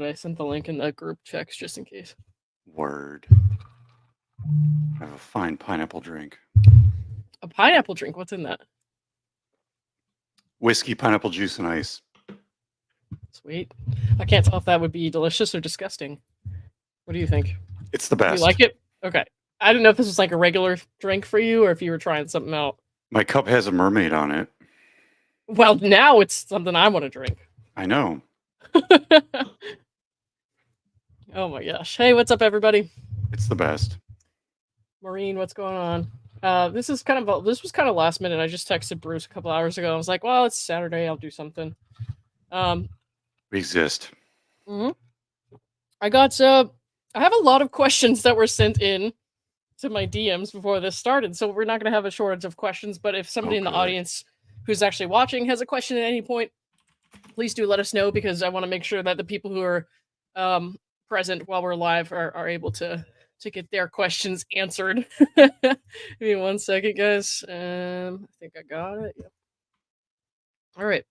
but I sent the link in the group checks just in case. Word. I have a fine pineapple drink. A pineapple drink? What's in that? Whiskey, pineapple juice, and ice. Sweet. I can't tell if that would be delicious or disgusting. What do you think? It's the Do best. you like it? Okay. I didn't know if this was like a regular drink for you or if you were trying something out. My cup has a mermaid on it. Well, now it's something I want to drink. I know. Oh my gosh. Hey, what's up, everybody? It's the best. Maureen, what's going on? This was kind of last minute. I just texted Bruce a couple hours ago. I was like, well, it's Saturday. I'll do something. We exist. Mm-hmm. I have a lot of questions that were sent in to my DMs before this started, so we're not going to have a shortage of questions. But if somebody in the audience who's actually watching has a question at any point, please do let us know, because I want to make sure that the people who are present while we're live are able to get their questions answered. Give me 1 second, guys. I think I got it. Yep. All right.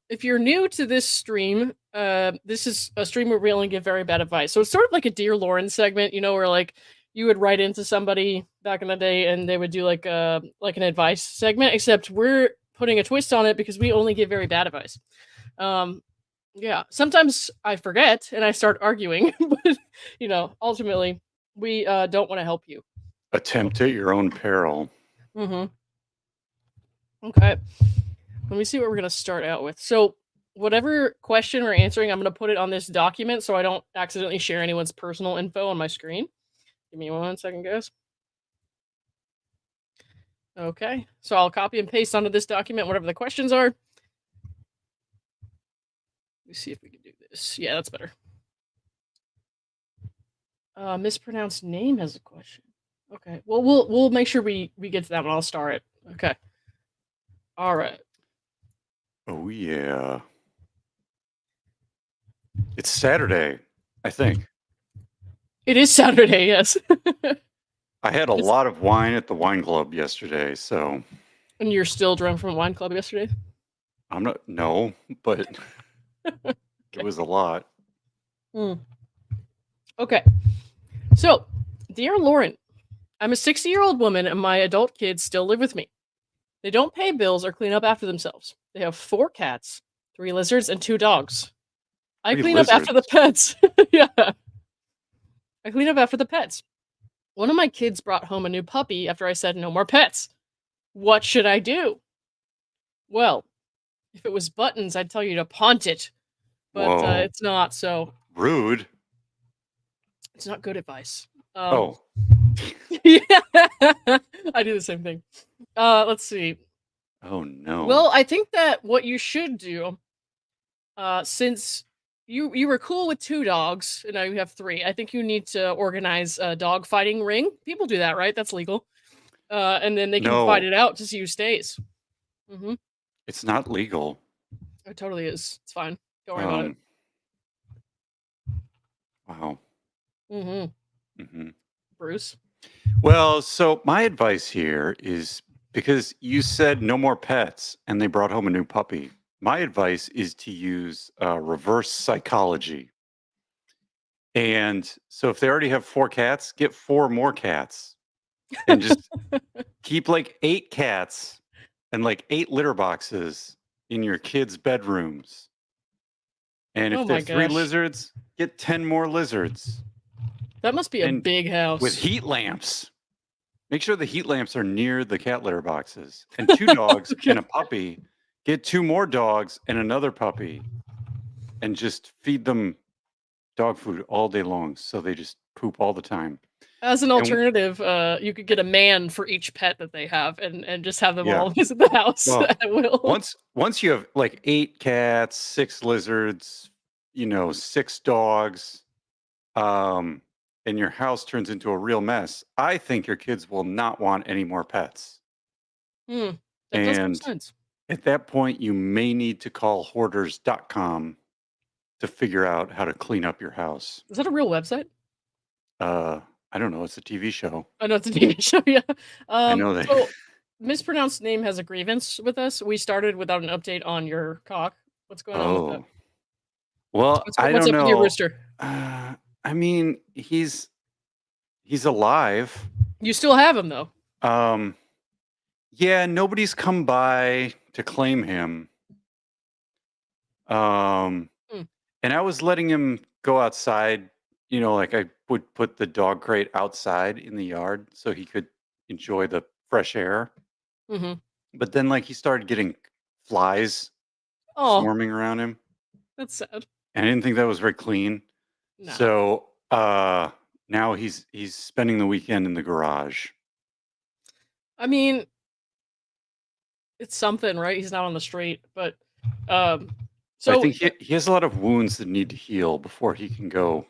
If you're new to this stream, this is a stream where we only give very bad advice. So it's sort of like a Dear Lauren segment, where like you would write into somebody back in the day and they would do like an advice segment, except we're putting a twist on it because we only give very bad advice. Yeah, sometimes I forget and I start arguing, but ultimately we don't want to help you. Attempt at your own peril. Mm-hmm. Okay. Let me see what we're going to start out with. So whatever question we're answering, I'm going to put it on this document so I don't accidentally share anyone's personal info on my screen. Give me 1 second, guys. Okay, so I'll copy and paste onto this document whatever the questions are. Let me see if we can do this. Yeah, that's better. Mispronounced name has a question. Okay, well, we'll make sure we get to that one. I'll start it. Okay. All right. Oh, yeah. It's Saturday, I think. It is Saturday, yes. I had a lot of wine at the wine club yesterday, so... And you're still drunk from wine club yesterday? No, but it was a lot. Okay. So, Dear Lauren, I'm a 60-year-old woman and my adult kids still live with me. They don't pay bills or clean up after themselves. They have 4 cats, 3 lizards, and 2 dogs. I clean up after the pets. Yeah. I clean up after the pets. One of my kids brought home a new puppy after I said no more pets. What should I do? Well, if it was Buttons, I'd tell you to paunt it. But it's not, so... Rude. It's not good advice. Oh. Yeah. I do the same thing. Let's see. Oh, no. Well, I think that what you should do, since you were cool with 2 dogs, and now you have 3, I think you need to organize a dog fighting ring. People do that, right? That's legal. And then they can fight it out to see who stays. Mm-hmm. It's not legal. It totally is. It's fine. Don't worry about it. Wow. Mm-hmm. Mm-hmm. Bruce? Well, so my advice here is, because you said no more pets and they brought home a new puppy, my advice is to use reverse psychology. And so if they already have 4 cats, get 4 more cats. And just keep like 8 cats and like 8 litter boxes in your kids' bedrooms. And if there's 3 lizards, get 10 more lizards. That must be a big house. With heat lamps. Make sure the heat lamps are near the cat litter boxes. And 2 dogs and a puppy. Get 2 more dogs and another puppy. And just feed them dog food all day long so they just poop all the time. As an alternative, you could get a man for each pet that they have and just have them all visit the house at will. Once you have like 8 cats, 6 lizards, 6 dogs, and your house turns into a real mess, I think your kids will not want any more pets. That does make sense. At that point, you may need to call hoarders.com to figure out how to clean up your house. Is that a real website? I don't know. It's a TV show. I know it's a TV show, yeah. I know that. So, mispronounced name has a grievance with us. We started without an update on your cock. What's going on with that? Well, I What's don't up with your know. rooster? I mean, he's alive. You still have him though. Um, yeah, nobody's come by to claim him. Um, Hmm. and I was letting him go outside. Like I would put the dog crate outside in the yard so he could enjoy the fresh air. Mm-hmm. But then, like, he started getting flies Oh, swarming around him, that's sad. and I didn't think that was very clean. No. So now he's spending the weekend in the garage. I mean, it's something, right? He's not on the street, but um I so think he has a lot of wounds that need to heal before he can go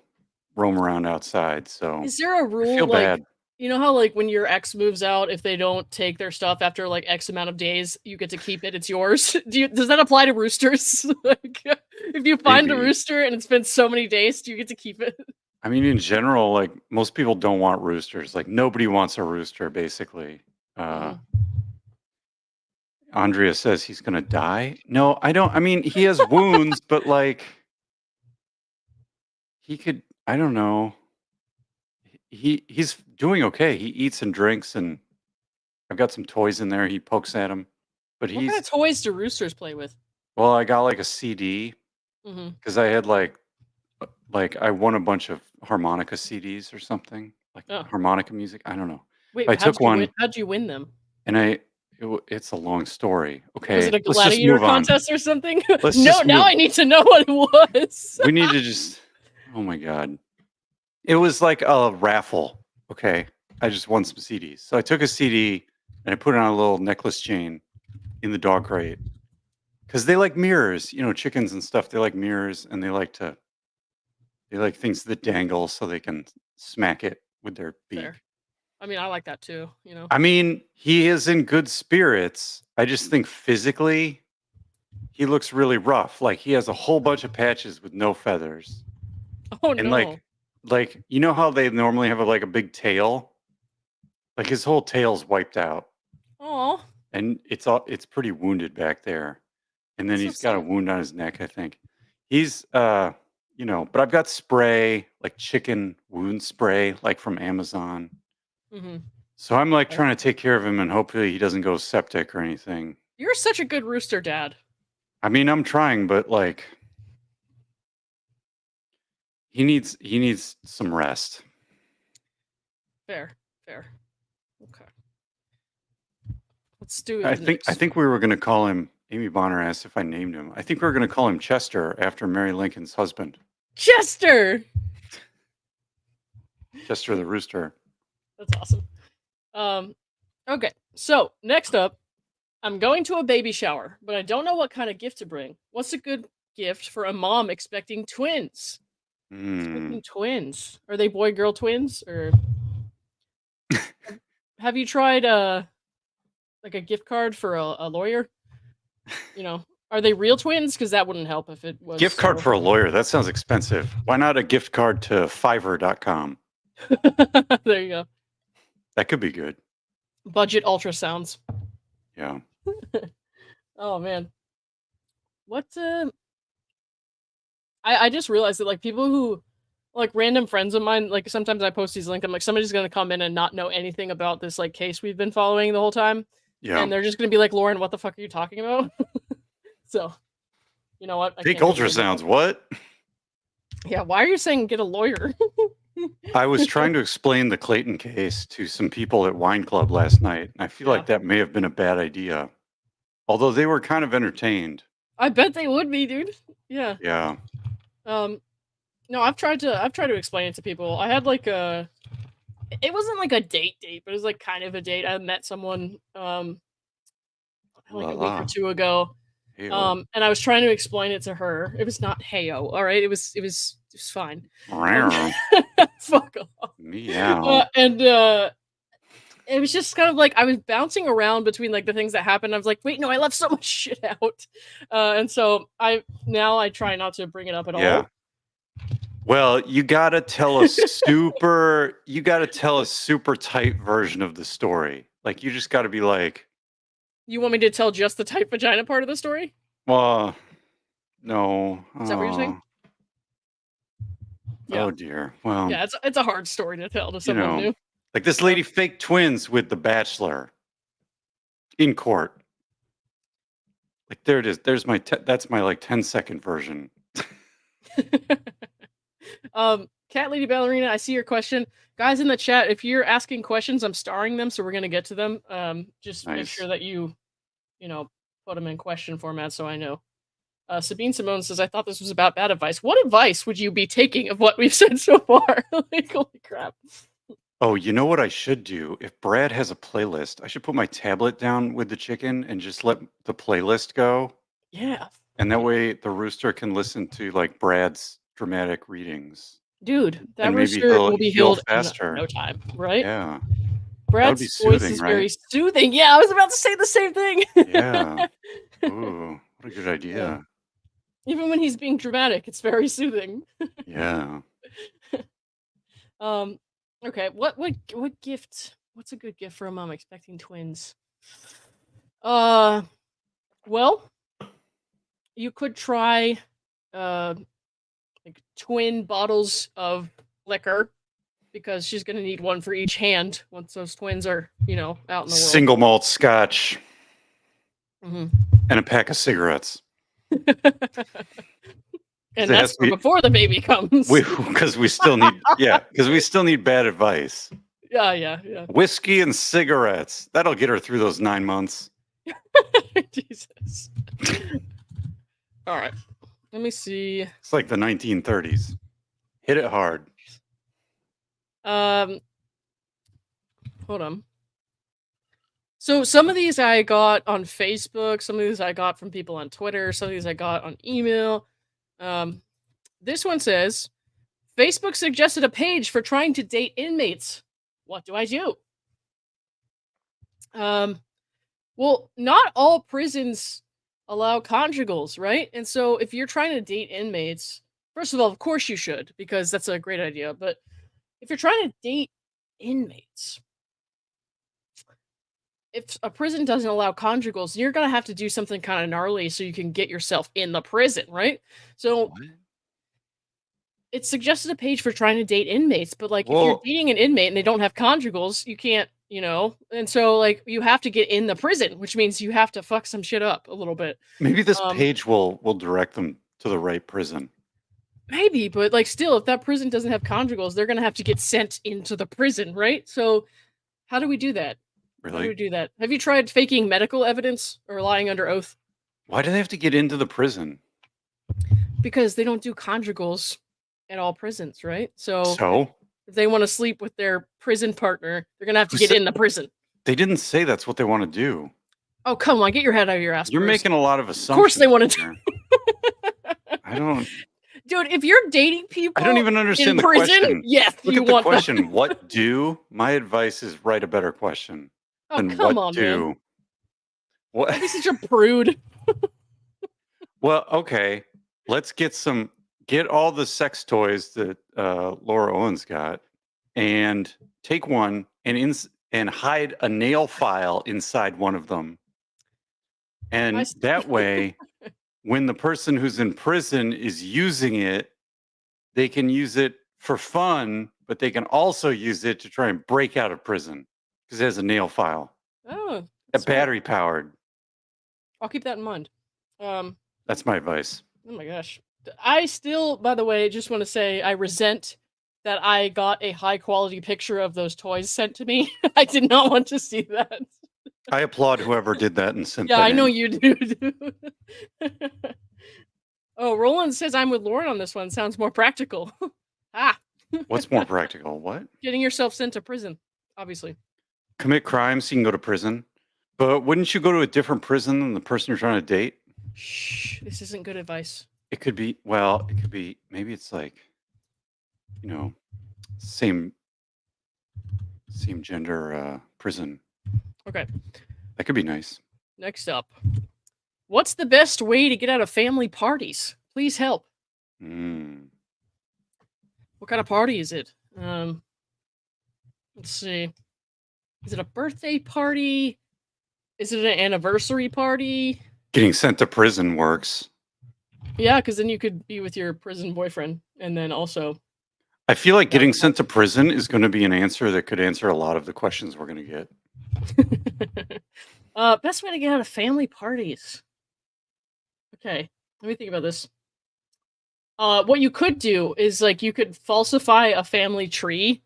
roam around outside. So is there a I rule feel like bad. you know how like when your ex moves out, if they don't take their stuff after like X amount of days, you get to keep it. It's yours. Does that apply to roosters? Like if you find a Maybe. rooster and it's been so many days, do you get to keep it? I mean, in general, like most people don't want roosters. Like nobody wants a rooster, basically. Uh, Hmm. Andrea says he's gonna die. No, I don't. I mean, he has wounds, but like he could. I don't know. He's doing okay. He eats and drinks, and I've got some toys in there. He pokes at him, but What kind he's of toys do roosters play with? well. I got like a CD Hmm. because I had like I won a bunch of harmonica CDs or something like Oh, harmonica music. I don't know. wait, I took one how'd you win them? and it's a long story. Was it Okay, a let's just gladiator move on. contest or something? Let's No, just now move. I need to know what it was. We need to just. Oh my god, it was like a raffle. Okay, I just won some CDs. So I took a CD and I put it on a little necklace chain in the dog crate because they like mirrors. Chickens and stuff. They like mirrors and they like things that dangle so they can smack it with their Fair. beak. I mean, I like that too, you know. I mean, he is in good spirits. I just think physically, he looks really rough. Like he has a whole bunch of patches with no feathers, Oh and no. like you know how they normally have like a big tail. Like his whole tail's wiped out, Oh, and it's pretty wounded back there. And then that's so he's got a sad. wound on his neck. I think he's But I've got spray like chicken wound spray like from Amazon. Hmm. So I'm like trying to take care of him, and hopefully he doesn't go septic or anything. You're such a good rooster dad. I mean, I'm trying, but like he needs some rest. Fair, fair. Okay, let's do I the think I next think one. we were going to call him. Amy Bonner asked if I named him. I think we were going to call him Chester after Mary Lincoln's husband, Chester. Chester the rooster. That's awesome. Um, okay. So next up, I'm going to a baby shower, but I don't know what kind of gift to bring. What's a good gift for a mom expecting twins? Hmm. Expecting twins. Are they boy girl twins or have you tried like a gift card for a lawyer? You know, are they real twins? Because that wouldn't help if it was Gift card so. for a lawyer. That sounds expensive. Why not a gift card to Fiverr.com? There you go. That could be good. Budget ultrasounds. Yeah. Oh man. What I just realized that like people who like random friends of mine, like sometimes I post these links, I'm like, somebody's gonna come in and not know anything about this like case we've been following the whole time. Yeah. And they're just gonna be like, Lauren, what the fuck are you talking about? So you know what? I Fake can't give you any help. ultrasounds. What? Yeah, why are you saying get a lawyer? I was trying to explain the Clayton case to some people at Wine Club last night. And I feel Yeah. like that may have been a bad idea. Although they were kind of entertained. I bet they would be, dude. Yeah. Yeah. Um no, I've tried to explain it to people. I had like a it wasn't like a date, but it was like kind of a date. I met someone like La a week or la. two ago. Hey-oh. And I was trying to explain it to her. It was not heyo, all right? It was fine. And Meow. fuck off. Meow. And it was just kind of like I was bouncing around between like the things that happened. I was like, wait, no, I left so much shit out. And so I try not to bring it up at Yeah. all. Well, you got to tell a super tight version of the story. Like you just got to be like, You want me to tell just the tight vagina part of the story? well, no. Is that what you're saying? Yeah. Oh dear. Well, Yeah, it's a hard story to tell to you someone know, new. like this lady faked twins with The Bachelor in court. Like there it is. There's my that's my like 10-second version. Cat Lady Ballerina, I see your question. Guys in the chat, if you're asking questions, I'm starring them, so we're gonna get to them. Just make Nice. sure that you know, put them in question format so I know. Sabine Simone says, I thought this was about bad advice. What advice would you be taking of what we've said so far? Like, holy crap. Oh, you know what I should do? If Brad has a playlist, I should put my tablet down with the chicken and just let the playlist go. Yeah. And that way the rooster can listen to like Brad's dramatic readings. Dude, that And maybe rooster he'll will be heal healed in faster. no time, right? Yeah. That would be Brad's voice soothing, is very right? soothing. Yeah, I was about to say the same thing. Yeah. Ooh, what a good Yeah. idea. Even when he's being dramatic, it's very soothing. Yeah. Okay, what gift? What's a good gift for a mom expecting twins? Well, you could try like twin bottles of liquor because she's gonna need one for each hand once those twins are, you know, out in the world. Single malt scotch Mhm. and a pack of cigarettes. And It that's has to for be- before the baby comes. Because we still need, because we still need bad advice. Yeah. Whiskey and cigarettes. That'll get her through those 9 months. Jesus. All right. Let me see. It's like the 1930s. Hit it hard. Hold on. So some of these I got on Facebook, some of these I got from people on Twitter, some of these I got on email. This one says, Facebook suggested a page for trying to date inmates. What do I do? Well, not all prisons allow conjugals, right? And so if you're trying to date inmates, first of all, of course you should, because that's a great idea. But if you're trying to date inmates, if a prison doesn't allow conjugals, you're gonna have to do something kind of gnarly so you can get yourself in the prison, right? So What? it suggested a page for trying to date inmates, but like if you're Well, dating an inmate and they don't have conjugals, you can't, you know, and so like you have to get in the prison, which means you have to fuck some shit up a little bit. maybe this Um, page will direct them to the right prison. Maybe, but like still, if that prison doesn't have conjugals, they're gonna have to get sent into the prison, right? So how do we do that? How do we Really? do that? Have you tried faking medical evidence or lying under oath? Why do they have to get into the prison? Because they don't do conjugals at all prisons, right? So So? if they want to sleep with their prison partner, they're gonna have to Who get said- in the prison. They didn't say that's what they want to do. Oh, come on, get your head out of your ass. You're Bruce. making a lot of assumptions. Of course they want to here. I don't. Dude, if you're dating people I don't even understand in the prison, question. yes, Look you at the want question. them. What do? My advice is write a better question. Oh, than come what on, do. man. What? Don't be such a prude. Well, okay. Let's get all the sex toys that Laura Owens got, and take one and hide a nail file inside one of them, and that way, when the person who's in prison is using it, they can use it for fun, but they can also use it to try and break out of prison because it has a nail file. Oh, A that's smart. battery powered. I'll keep that in mind. That's my advice. Oh my gosh. I still, by the way, just want to say I resent that I got a high quality picture of those toys sent to me. I did not want to see that. I applaud whoever did that and sent Yeah, that I know in. you do. Dude. Oh, Roland says I'm with Lauren on this one. Sounds more practical. Ah, What's more practical? What? getting yourself sent to prison, obviously. Commit crimes, you can go to prison. But wouldn't you go to a different prison than the person you're trying to date? Shh, this isn't good advice. It could be, maybe it's like, same gender prison. Okay, That could be nice. next up. What's the best way to get out of family parties? Please help. Mm. What kind of party is it? Let's see. Is it a birthday party? Is it an anniversary party? Getting sent to prison works. Yeah, because then you could be with your prison boyfriend and then also I feel like getting sent to prison is going to be an answer that could answer a lot of the questions we're going to get. Best way to get out of family parties. Okay, let me think about this. What you could do is like you could falsify a family tree,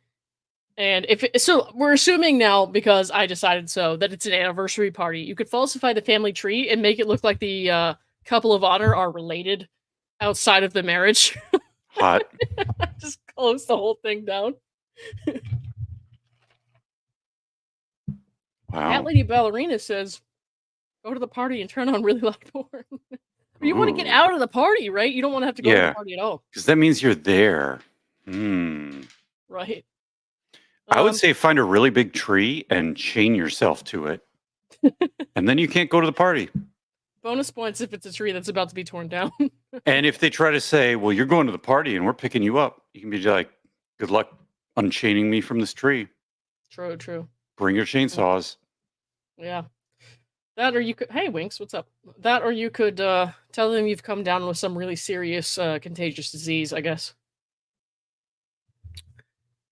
and so we're assuming now because I decided so that it's an anniversary party. You could falsify the family tree and make it look like the couple of honor are related outside of the marriage. Hot. Just close the whole thing down. Wow. Cat Lady Ballerina says, "Go to the party and turn on really loud porn." You want to get out of the party, right? You don't want to have to go to the party at all. Because that means you're there. Right. I would say find a really big tree and chain yourself to it. And then you can't go to the party. Bonus points if it's a tree that's about to be torn down. And if they try to say, well, you're going to the party and we're picking you up, you can be like, good luck unchaining me from this tree. True. Bring your chainsaws. Yeah. That or you could, hey, Winks, what's up? That or you could tell them you've come down with some really serious contagious disease, I guess.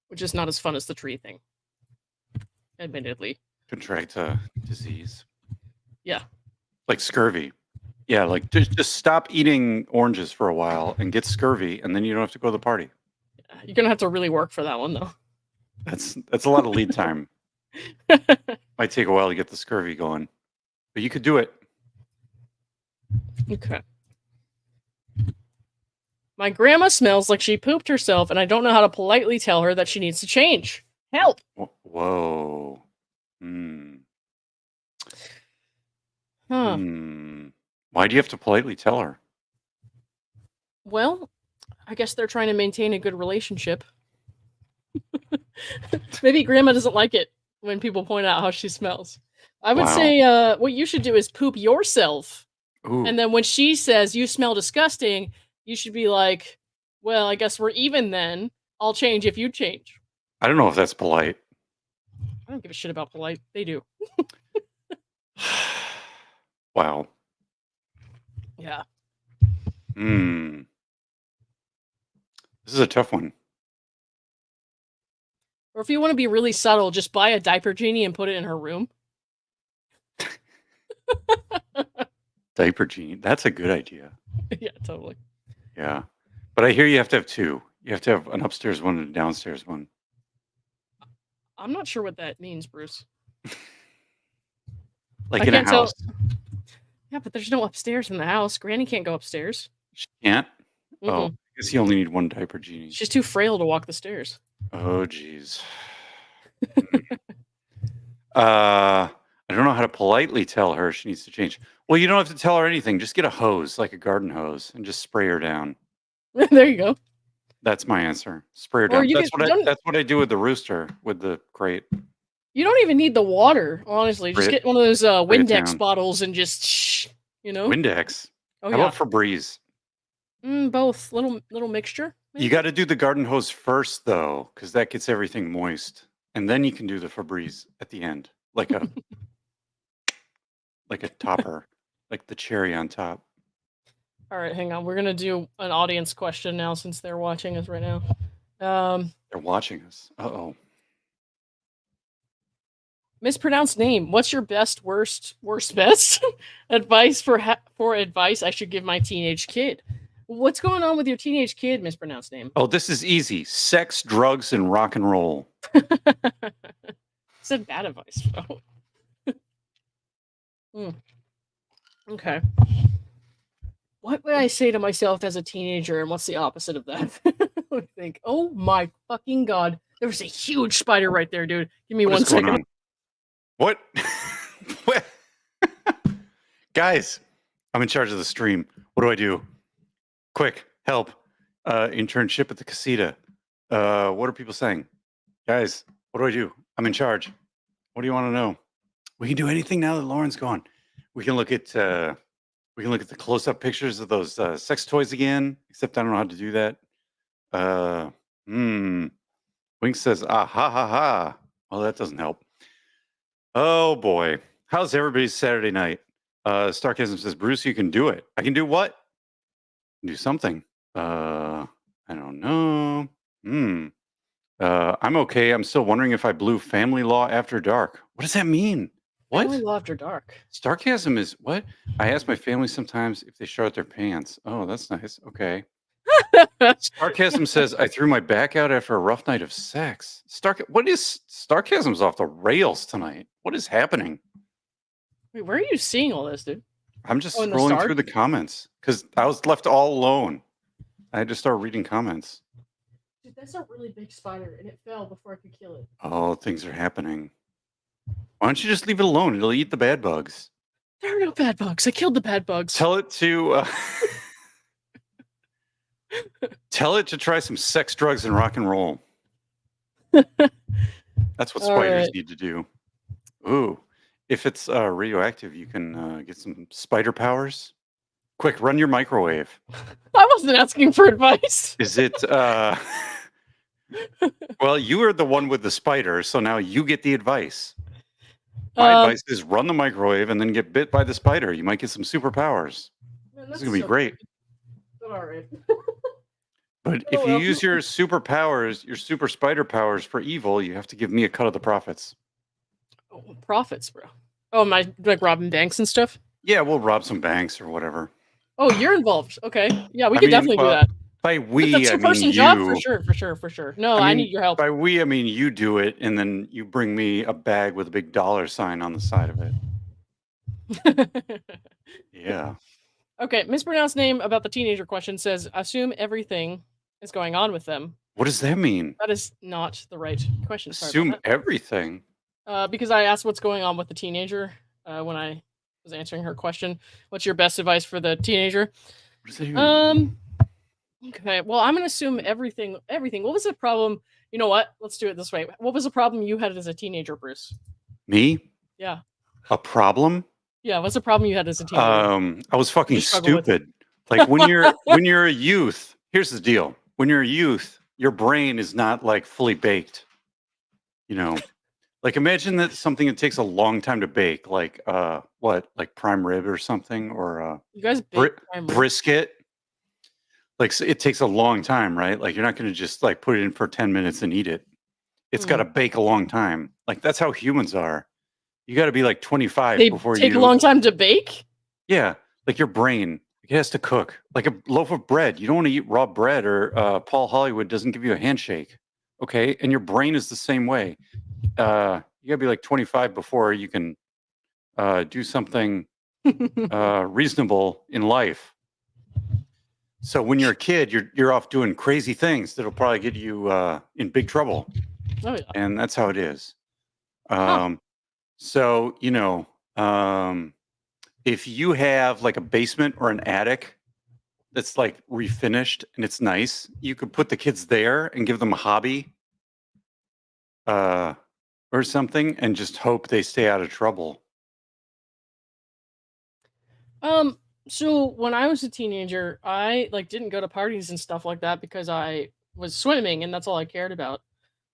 Which is not as fun as the tree thing. Admittedly. Contract a disease. Yeah. Like scurvy. Yeah, like just stop eating oranges for a while and get scurvy, and then you don't have to go to the party. You're going to have to really work for that one, though. That's a lot of lead time. Might take a while to get the scurvy going. But you could do it. Okay. My grandma smells like she pooped herself, and I don't know how to politely tell her that she needs to change. Help! Whoa. Huh. Why do you have to politely tell her? Well, I guess they're trying to maintain a good relationship. Maybe grandma doesn't like it when people point out how she smells. I would say what you should do is poop yourself. Ooh. And then when she says you smell disgusting, you should be like, well, I guess we're even then. I'll change if you change. I don't know if that's polite. I don't give a shit about polite. They do. Wow. Yeah. This is a tough one. Or if you want to be really subtle, just buy a diaper genie and put it in her room. Diaper genie. That's a good idea. Yeah, totally. Yeah. But I hear you have to have two. You have to have an upstairs one and a downstairs one. I'm not sure what that means, Bruce. Like in a house. Yeah, but there's no upstairs in the house. Granny can't go upstairs. She can't? Oh, I guess you only need one diaper genie. She's too frail to walk the stairs. Oh, jeez. I don't know how to politely tell her she needs to change. Well, you don't have to tell her anything. Just get a hose, like a garden hose, and just spray her down. There you go. That's my answer. Spray her down. That's what I do with the rooster, with the crate. You don't even need the water, honestly. Just get one of those Windex bottles and just, Windex? Oh, How about Febreze? Both. Little mixture. Maybe? You got to do the garden hose first, though, because that gets everything moist. And then you can do the Febreze at the end, like a topper, like the cherry on top. All right, hang on. We're going to do an audience question now since they're watching us right now. They're watching us. Uh-oh. Mispronounced name. What's your best, worst, best advice for advice I should give my teenage kid? What's going on with your teenage kid, mispronounced name? Oh, this is easy. Sex, drugs, and rock and roll. Said bad advice, bro. Okay. What would I say to myself as a teenager, and what's the opposite of that? I think, oh my fucking god, there was a huge spider right there, dude. Give me 1 second. What? What? Guys, I'm in charge of the stream. What do I do? Quick, help. Internship at the casita. What are people saying? Guys, what do I do? I'm in charge. What do you want to know? We can do anything now that Lauren's gone. We can look at the close-up pictures of those sex toys again, except I don't know how to do that. Wink says, ah, ha, ha, ha. Well, that doesn't help. Oh, boy. How's everybody's Saturday night? Starkism says, Bruce, you can do it. I can do what? Do something. I don't know. I'm okay. I'm still wondering if I blew family law after dark. What does that mean? Family What? law after dark. Sarcasm is what? I ask my family sometimes if they short their pants. Oh, that's nice. Okay. Sarcasm says I threw my back out after a rough night of sex. What is sarcasm's off the rails tonight? What is happening? Wait, where are you seeing all this, dude? I'm just Oh, in the scrolling start? through the comments because I was left all alone. I had to start reading comments. Dude, that's a really big spider, and it fell before I could kill it. Oh, things are happening. Why don't you just leave it alone? It'll eat the bad bugs. There are no bad bugs. I killed the bad bugs. Tell it to tell it to try some sex, drugs, and rock and roll. That's what spiders need to do. Ooh, if it's radioactive, you can get some spider powers. Quick, run your microwave. I wasn't asking for advice. Is it? Well, you are the one with the spider, so now you get the advice. My advice is run the microwave and then get bit by the spider. You might get some superpowers. Man, This is gonna be great. All right. But if you use your superpowers, your super spider powers for evil, you have to give me a cut of the profits. Oh, profits, bro. Oh, my like robbing banks and stuff. Yeah, we'll rob some banks or whatever. Oh, you're involved. Okay, yeah, we could definitely do that. By we, it's a I mean two-person you. job for sure. No, I need your help. By we, I mean you do it, and then you bring me a bag with a big dollar sign on the side of it. Yeah. Okay, mispronounced name about the teenager question says, assume everything is going on with them. What does that mean? That is not the right question. Assume everything? Because I asked what's going on with the teenager when I was answering her question. What's your best advice for the teenager? What does that even mean? Okay, well, I'm gonna assume everything. What was the problem? You know what? Let's do it this way. What was the problem you had as a teenager, Bruce? Me? Yeah. A problem? Yeah, what's the problem you had as a teenager? I was fucking stupid. Like when you're a youth, here's the deal. When you're a youth, your brain is not like fully baked. You know, like imagine that something that takes a long time to bake, like like prime rib or something, or you guys bake brisket. Like it takes a long time, right? Like you're not going to just like put it in for 10 minutes and eat it. It's got to bake a long time. Like that's how humans are. You got to be like 25 before you take a long time to bake. Yeah, like your brain, it has to cook. Like a loaf of bread. You don't want to eat raw bread, or Paul Hollywood doesn't give you a handshake. Okay, and your brain is the same way. You got to be like 25 before you can do something reasonable in life. So when you're a kid, you're off doing crazy things that'll probably get you in big trouble. Oh, yeah. And that's how it is. So, if you have like a basement or an attic that's like refinished and it's nice, you could put the kids there and give them a hobby or something and just hope they stay out of trouble. So when I was a teenager, I didn't go to parties and stuff like that because I was swimming and that's all I cared about.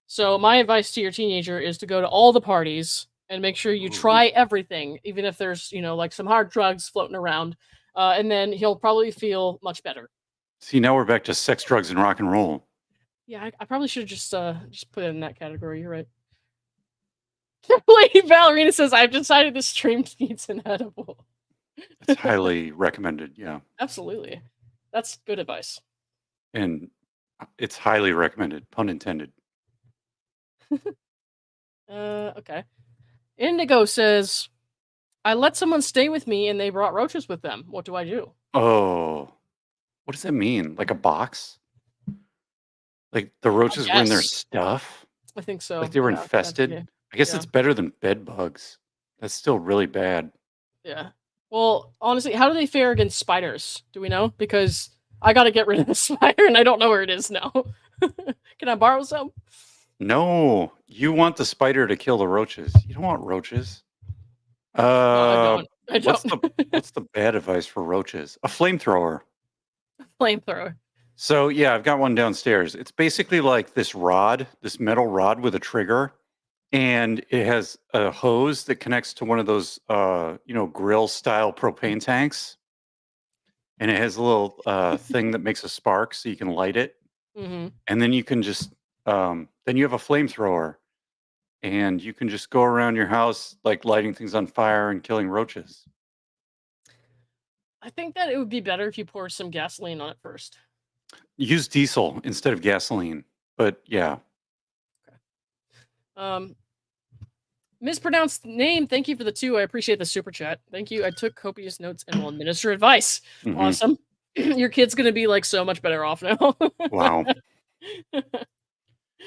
So my advice to your teenager is to go to all the parties and make sure you try everything, even if there's, like some hard drugs floating around. And then he'll probably feel much better. See, now we're back to sex, drugs, and rock and roll. Yeah, I probably should just put it in that category. You're right. Lady Ballerina says, I've decided this stream needs an edible. It's highly recommended, yeah. Absolutely. That's good advice. And it's highly recommended, pun intended. Okay. Indigo says, I let someone stay with me and they brought roaches with them. What do I do? Oh, what does that mean? Like a box? Like the roaches were in their stuff? I think so. Like they were infested? I guess it's better than bed bugs. That's still really bad. Yeah. Well, honestly, how do they fare against spiders? Do we know? Because I got to get rid of the spider and I don't know where it is now. Can I borrow some? No, you want the spider to kill the roaches. You don't want roaches. No, I don't. What's the bad advice for roaches? A flamethrower. Flamethrower. So yeah, I've got one downstairs. It's basically like this metal rod with a trigger, and it has a hose that connects to one of those, grill style propane tanks, and it has a little thing that makes a spark so you can light it. Mm-hmm. And then you can just then you have a flamethrower, and you can just go around your house like lighting things on fire and killing roaches. I think that it would be better if you pour some gasoline on it first. Use diesel instead of gasoline. But yeah. Um, Mispronounced name. Thank you for the 2. I appreciate the super chat. Thank you. I took copious notes and will administer advice. Mhm. Awesome. Your kid's gonna be like so much better off now. Wow.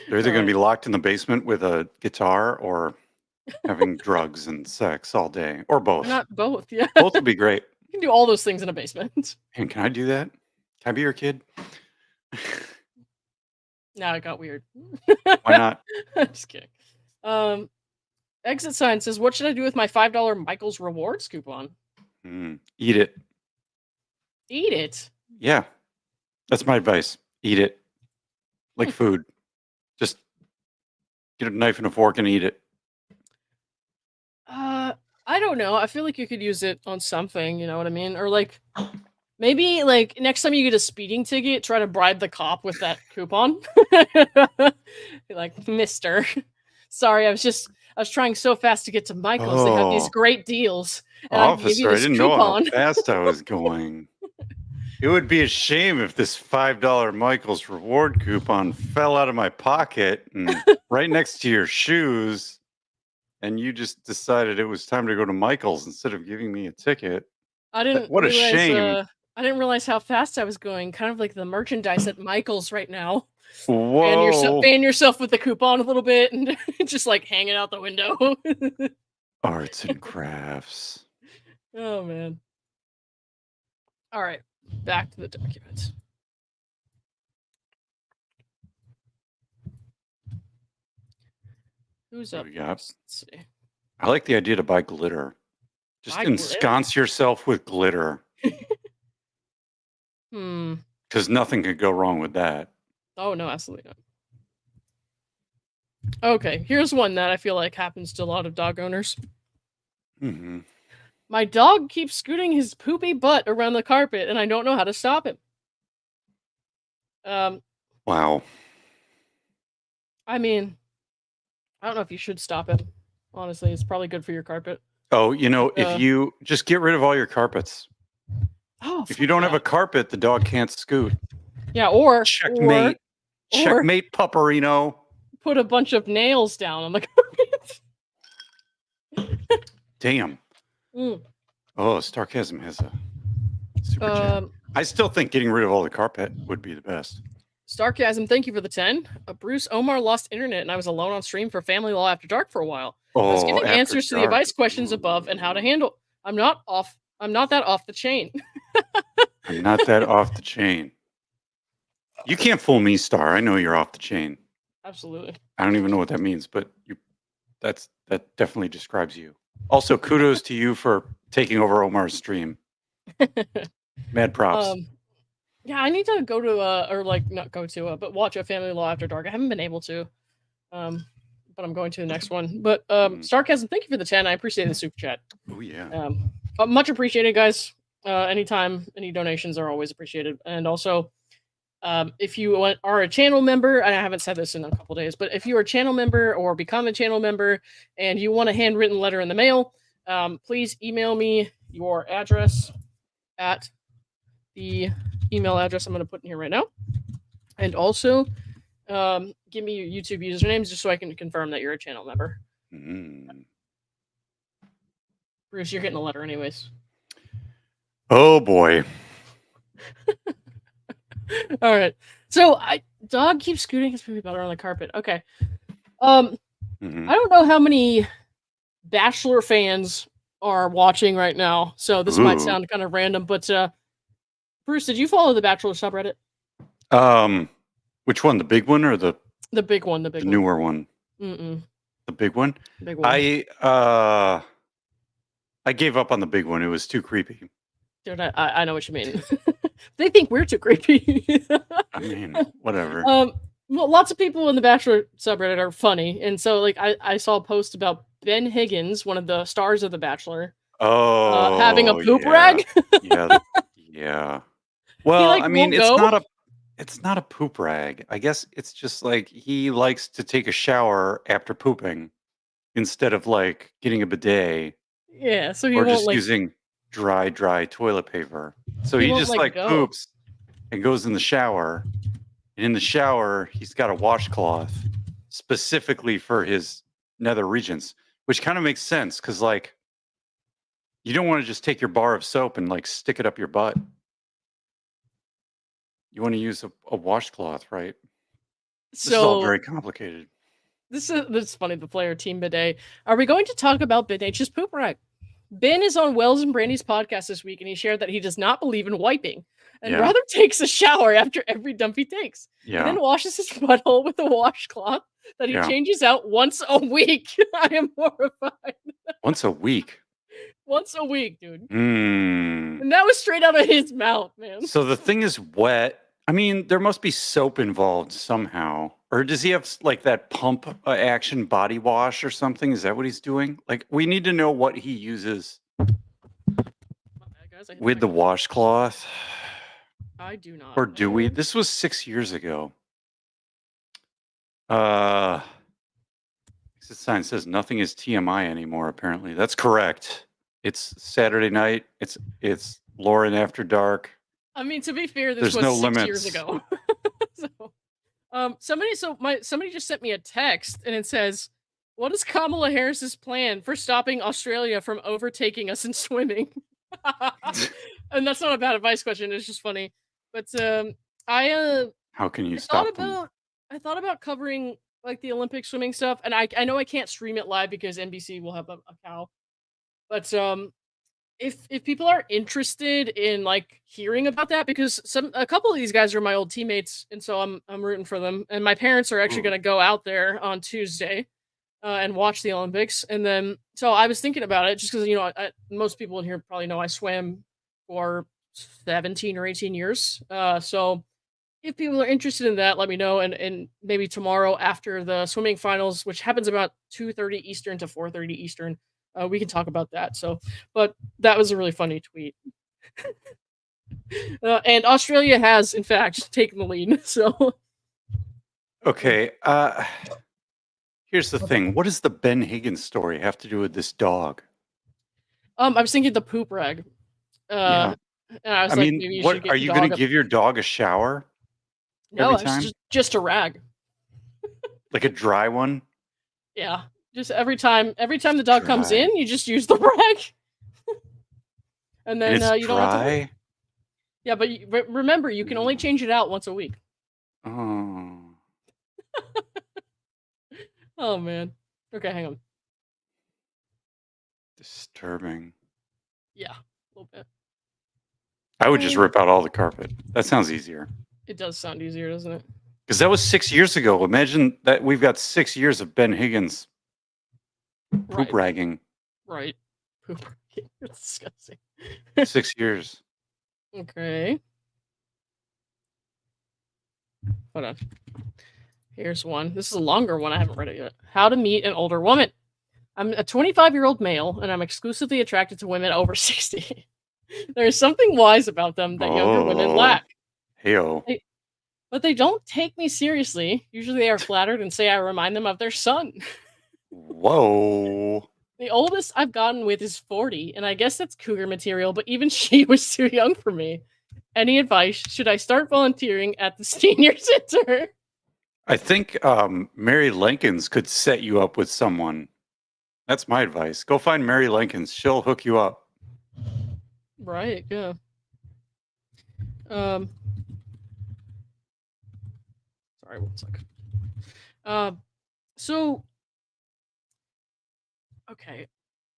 They're either going to be locked in the basement with a guitar or having drugs and sex all day, or both. Not both. Yeah. Both would be great. You can do all those things in a basement. And can I do that? Can I be your kid? Now it got weird. Why not? Just kidding. Exit sign says, "What should I do with my $5 Michael's rewards coupon?" Eat it. Eat it. Yeah. That's my advice. Eat it. Like food. Just get a knife and a fork and eat it. I don't know. I feel like you could use it on something, you know what I mean? Or like maybe like next time you get a speeding ticket, try to bribe the cop with that coupon. Be like, "Mister, sorry, I was trying so fast to get to Michael's. They have these Oh. great deals. And I can give you Officer, I this didn't know how coupon." fast I was going. It would be a shame if this $5 Michael's reward coupon fell out of my pocket and right next to your shoes, and you just decided it was time to go to Michael's instead of giving me a ticket. I didn't What a realize, shame. I didn't realize how fast I was going, kind of like the merchandise at Michael's right now. Whoa. Fan yourself with the coupon a little bit and just like hanging out the window. Arts and crafts. Oh man. All right, back to the document. Who's What up do we got? next? Let's see. I like the idea to buy glitter. Just Buy glitter? ensconce yourself with glitter. Because nothing could go wrong with that. Oh no, absolutely not. Okay, here's one that I feel like happens to a lot of dog owners. Mm-hmm. My dog keeps scooting his poopy butt around the carpet, and I don't know how to stop him. Wow. I mean, I don't know if you should stop him. Honestly, it's probably good for your carpet. Oh, you know, if you just get rid of all your carpets. Oh, if you don't have a carpet, the dog can't scoot. Yeah, or checkmate. Checkmate, Pupperino. Put a bunch of nails down on the carpet. Damn. Mm. Oh, Starcasm has a super chat. I still think getting rid of all the carpet would be the best. Starcasm, thank you for the 10. Bruce Omar lost internet and I was alone on stream for Family Law After Dark for a while. I was giving answers to the advice questions above and how to handle. I'm not that off the chain. I'm not that off the chain. You can't fool me, Star. I know you're off the chain. Absolutely. I don't even know what that means, but that definitely describes you. Also, kudos to you for taking over Omar's stream. Mad props. Yeah, I need to go to but watch a Family Law After Dark. I haven't been able to. But I'm going to the next one. But Sarcasm, thank you for the 10. I appreciate the super chat. Oh yeah. Much appreciated, guys. Anytime, any donations are always appreciated. And also, if you are a channel member, and I haven't said this in a couple days, but if you are a channel member or become a channel member and you want a handwritten letter in the mail, please email me your address at the email address I'm going to put in here right now. And also, give me your YouTube usernames just so I can confirm that you're a channel member. Bruce, you're getting a letter anyways. Oh boy. All right. So dog keeps scooting his poopy butt on the carpet. Okay. I don't know how many Bachelor fans are watching right now, so this might sound kind of random, but Bruce, did you follow the Bachelor subreddit? Which one? The big one or the big one? The newer one. The big one. The big one. I gave up on the big one. It was too creepy. Dude, I know what you mean. They think we're too creepy. I mean, whatever. Well, lots of people in the Bachelor subreddit are funny, and so like I saw a post about Ben Higgins, one of the stars of The Bachelor, having a poop rag. Yeah. Well, he, like, I mean, won't go. It's not a poop rag. I guess it's just like he likes to take a shower after pooping instead of like getting a bidet Yeah, so he or won't just like using dry toilet paper. So he he won't just like like go. poops and goes in the shower. And in the shower, he's got a washcloth specifically for his nether regions, which kind of makes sense because like you don't want to just take your bar of soap and like stick it up your butt. You want to use a washcloth, right? This is all So very complicated. this is funny. The player team bidet. Are we going to talk about Bidnature's poop rag? Ben is on Wells and Brandy's podcast this week, and he shared that he does not believe in wiping and Yeah. rather takes a shower after every dump he takes. He Yeah. then washes his butthole with a washcloth that he Yeah. changes out once a week. I am horrified. Once a week. Once a week, dude. Hmm. And that was straight out of his mouth, man. So the thing is wet. I mean, there must be soap involved somehow. Or does he have like that pump action body wash or something? Is that what he's doing? Like, we need to know what he uses My bad, guys. I hit with the microphone. washcloth. I do not. Or do we? know. This was 6 years ago. Exit sign says nothing is TMI anymore, apparently. That's correct. It's Saturday night. It's Lauren After Dark. I mean, to be fair, this There's was no 6 years limits. ago. Somebody just sent me a text and it says, "What is Kamala Harris's plan for stopping Australia from overtaking us in swimming?" And that's not a bad advice question. It's just funny. But I How can you I thought stop them? about I thought about covering like the Olympic swimming stuff, and I know I can't stream it live because NBC will have a cow. But if people are interested in like hearing about that, because a couple of these guys are my old teammates, and so I'm rooting for them. And my parents are actually Ooh. going to go out there on Tuesday and watch the Olympics. And then so I was thinking about it just because most people in here probably know I swam for 17 or 18 years. So if people are interested in that, let me know. And maybe tomorrow after the swimming finals, which happens about 2:30 Eastern to 4:30 Eastern, we can talk about that. So, but that was a really funny tweet. And Australia has, in fact, taken the lead. So, Okay. Here's the thing. What does the Ben Higgins story have to do with this dog? I was thinking the poop rag. Yeah. And I was I like, mean, maybe you should what get are your you going dog to a. give your dog a shower No, every it's time? just a rag. Like a dry one? Yeah, just every time the dog comes Dry. in, you just use the rag, and And then it's you don't have to worry. dry? Yeah, but remember, you can only change it out once a week. Oh. Oh man. Okay, hang on. Disturbing. Yeah, a little bit. I would just rip out all the carpet. That sounds easier. It does sound easier, doesn't it? Because that was 6 years ago. Imagine that we've got 6 years of Ben Higgins poop ragging. Right. Poop ragging. It's disgusting. 6 years. Okay. Hold on. Here's one. This is a longer one. I haven't read it yet. How to meet an older woman. I'm a 25-year-old male, and I'm exclusively attracted to women over 60. There is something wise about them that younger women lack. Hey-o. But they don't take me seriously. Usually they are flattered and say I remind them of their son. Whoa. The oldest I've gotten with is 40, and I guess that's cougar material, but even she was too young for me. Any advice? Should I start volunteering at the senior center? I think Mary Lincoln's could set you up with someone. That's my advice. Go find Mary Lincoln's. She'll hook you up. Right, yeah. Sorry, one second. So, okay.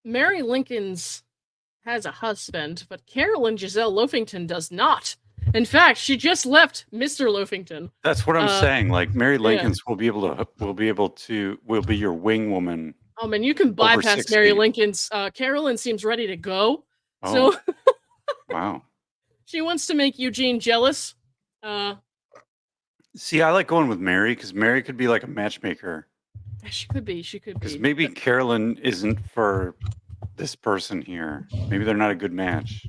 Mary Lincoln's has a husband, but Carolyn Giselle Loafington does not. In fact, she just left Mr. Loafington. That's what I'm saying. Like Mary yeah. Lincoln's will be your wing woman. Oh man, you can bypass Mary Lincoln's. Carolyn seems ready to go. Oh. So Wow. She wants to make Eugene jealous. See, I like going with Mary because Mary could be like a matchmaker. She could be. Because maybe Carolyn isn't for this person here. Maybe they're not a good match.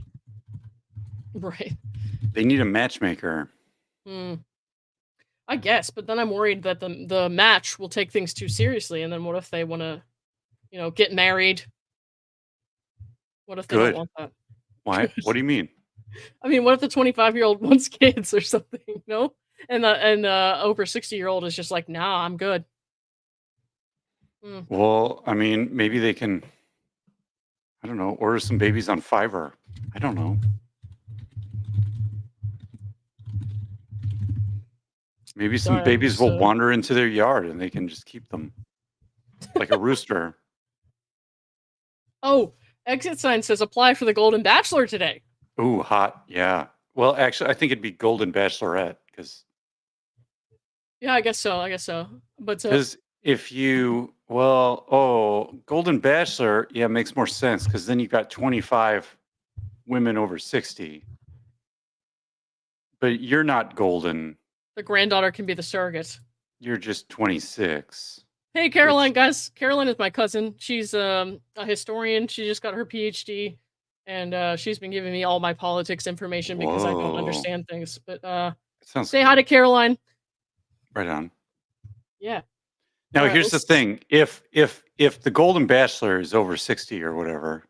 Right. They need a matchmaker. I guess, but then I'm worried that the match will take things too seriously, and then what if they want to, get married? What if they don't Good. want that? Why? What do you mean? I mean, what if the 25-year-old wants kids or something? No, and over 60-year-old is just like, nah, I'm good. Hmm. Well, I mean, maybe they can, I don't know, order some babies on Fiverr. I don't know. Maybe some Sorry, I'm babies just will wander into their yard and they can just keep them like a rooster. Oh, exit sign says apply for the Golden Bachelor today. Ooh, hot. Yeah. Well, actually, I think it'd be Golden Bachelorette because Yeah, I guess so. I guess so. But if you, well, oh, Golden Bachelor, yeah, makes more sense because then you've got 25 women over 60, but you're not golden. the granddaughter can be the surrogate. You're just 26. Hey, Caroline, guys. Caroline is my cousin. She's a historian. She just got her PhD, and she's been giving me all my politics information because I don't Whoa. understand things. But Sounds say good. hi to Caroline. Right on. Yeah. Now, Alright, here's the thing: if the Golden Bachelor is over 60 or whatever,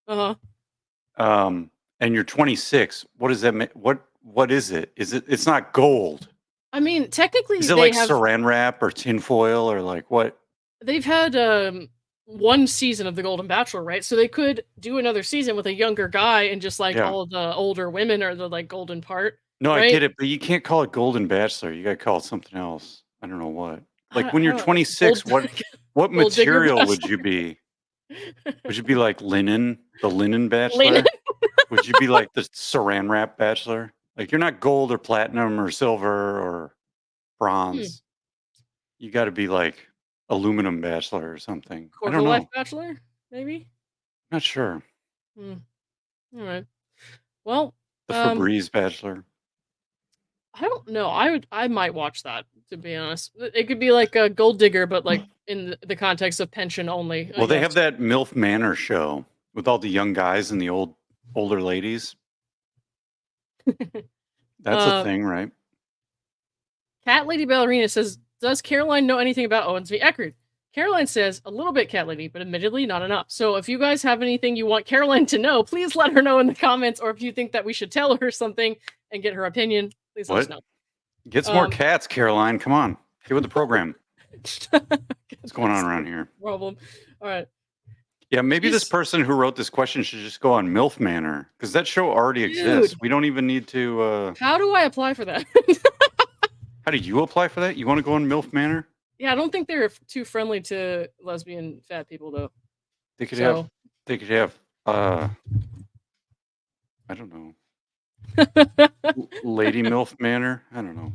and you're 26, what does that mean? What is it? It's not gold. I mean, technically, Is it they like have saran wrap or tinfoil or like what? they've had one season of the Golden Bachelor, right? So they could do another season with a younger guy and just like Yeah. all of the older women are the like golden part. No, I right? get it, but you can't call it Golden Bachelor. You got to call it something else. I don't know what. Like when I you're don't know, 26, gold- what Gold digger material would bachelor. you be? Would you be like linen, the linen bachelor? Linen? Would you be like the saran wrap bachelor? Like you're not gold or platinum or silver or bronze. You got to be like aluminum bachelor or something. I Quarter don't know. life bachelor, maybe. Not sure. All right. Well, The Febreze bachelor. I don't know. I might watch that, to be honest. It could be like a gold digger, but like in the context of pension only. Well, they have that MILF Manor show with all the young guys and the older ladies. That's a thing, right? Cat Lady Ballerina says, does Caroline know anything about Owens v. Eckerd? Caroline says, a little bit, Cat Lady, but admittedly not enough. So if you guys have anything you want Caroline to know, please let her know in the comments, or if you think that we should tell her something and get her opinion, please let us know. Get some more cats, Caroline. Come on. Get with the program. What's going on around here? Problem. All right. Yeah, maybe this person who wrote this question should just go on MILF Manor because that show already exists. We don't even need to. How do I apply for that? How do you apply for that? You want to go on MILF Manor? Yeah, I don't think they're too friendly to lesbian fat people, though. They could have. They could have. I don't know. Lady MILF Manor. I don't know.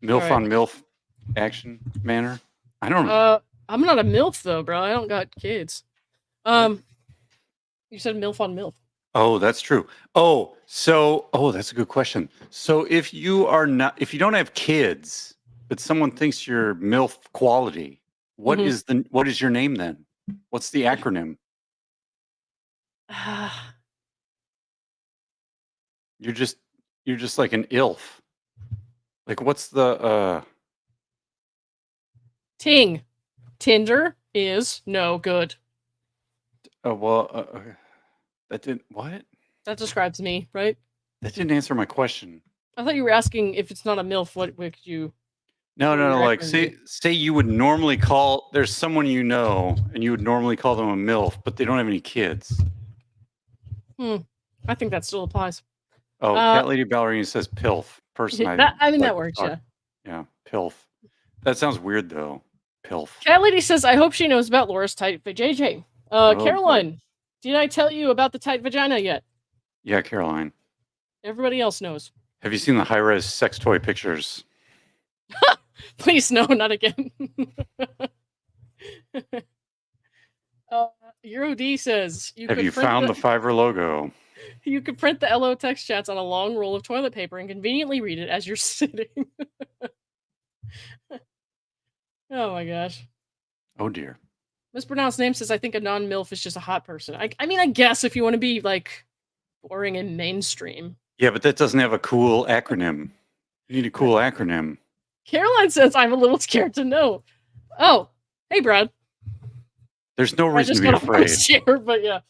MILF on MILF action manor. I don't know. I'm not a MILF though, bro. I don't got kids. You said MILF on MILF. Oh, that's true. Oh, that's a good question. So if you don't have kids, but someone thinks you're MILF quality, what is your name then? What's the acronym? You're just like an ILF. Like what's the Ting. Tinder is no good. Oh well, that didn't what? That describes me, right? That didn't answer my question. I thought you were asking if it's not a MILF, what would you? No. Like say you would normally call there's someone you know, and you would normally call them a MILF, but they don't have any kids. I think that still applies. Oh, Cat Lady Ballerina says PILF. That works. Yeah. Yeah, PILF. That sounds weird though. PILF. Cat Lady says, I hope she knows about Laura's tight vajayjay. Caroline, did I tell you about the tight vagina yet? Yeah, Caroline. Everybody else knows. Have you seen the high-res sex toy pictures? Please, no, not again. Euro D says, have you found the Fiverr logo? You could print the LO text chats on a long roll of toilet paper and conveniently read it as you're sitting. Oh my gosh. Oh dear. Mispronounced name says, I think a non-MILF is just a hot person. I mean, I guess if you want to be like boring and mainstream. Yeah, but that doesn't have a cool acronym. You need a cool acronym. Caroline says, I'm a little scared to know. Oh, hey, Brad. There's no I reason just to be got afraid. here, but yeah.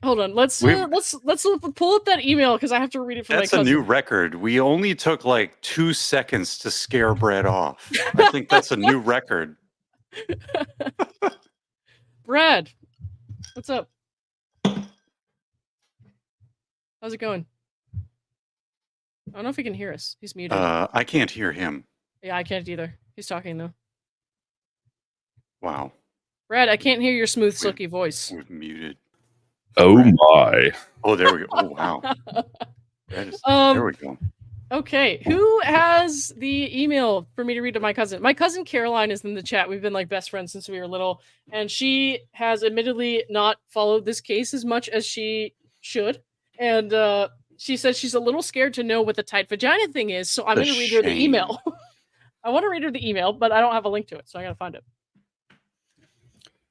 Hold on. Let's pull up that email because I have to read it for my That's a cousin. new record. We only took like 2 seconds to scare Brad off. I think that's a new record. Brad, what's up? How's it going? I don't know if he can hear us. He's muted. I can't hear him. Yeah, I can't either. He's talking though. Wow. Brad, I can't hear your smooth, silky voice. We've muted. Oh my. Oh, there we go. Oh, wow. There we go. Okay, who has the email for me to read to my cousin? My cousin Caroline is in the chat. We've been like best friends since we were little, and she has admittedly not followed this case as much as she should. And she says she's a little scared to know what the tight vagina thing is, so I'm going to read her the email. I want to read her the email, but I don't have a link to it, so I got to find it.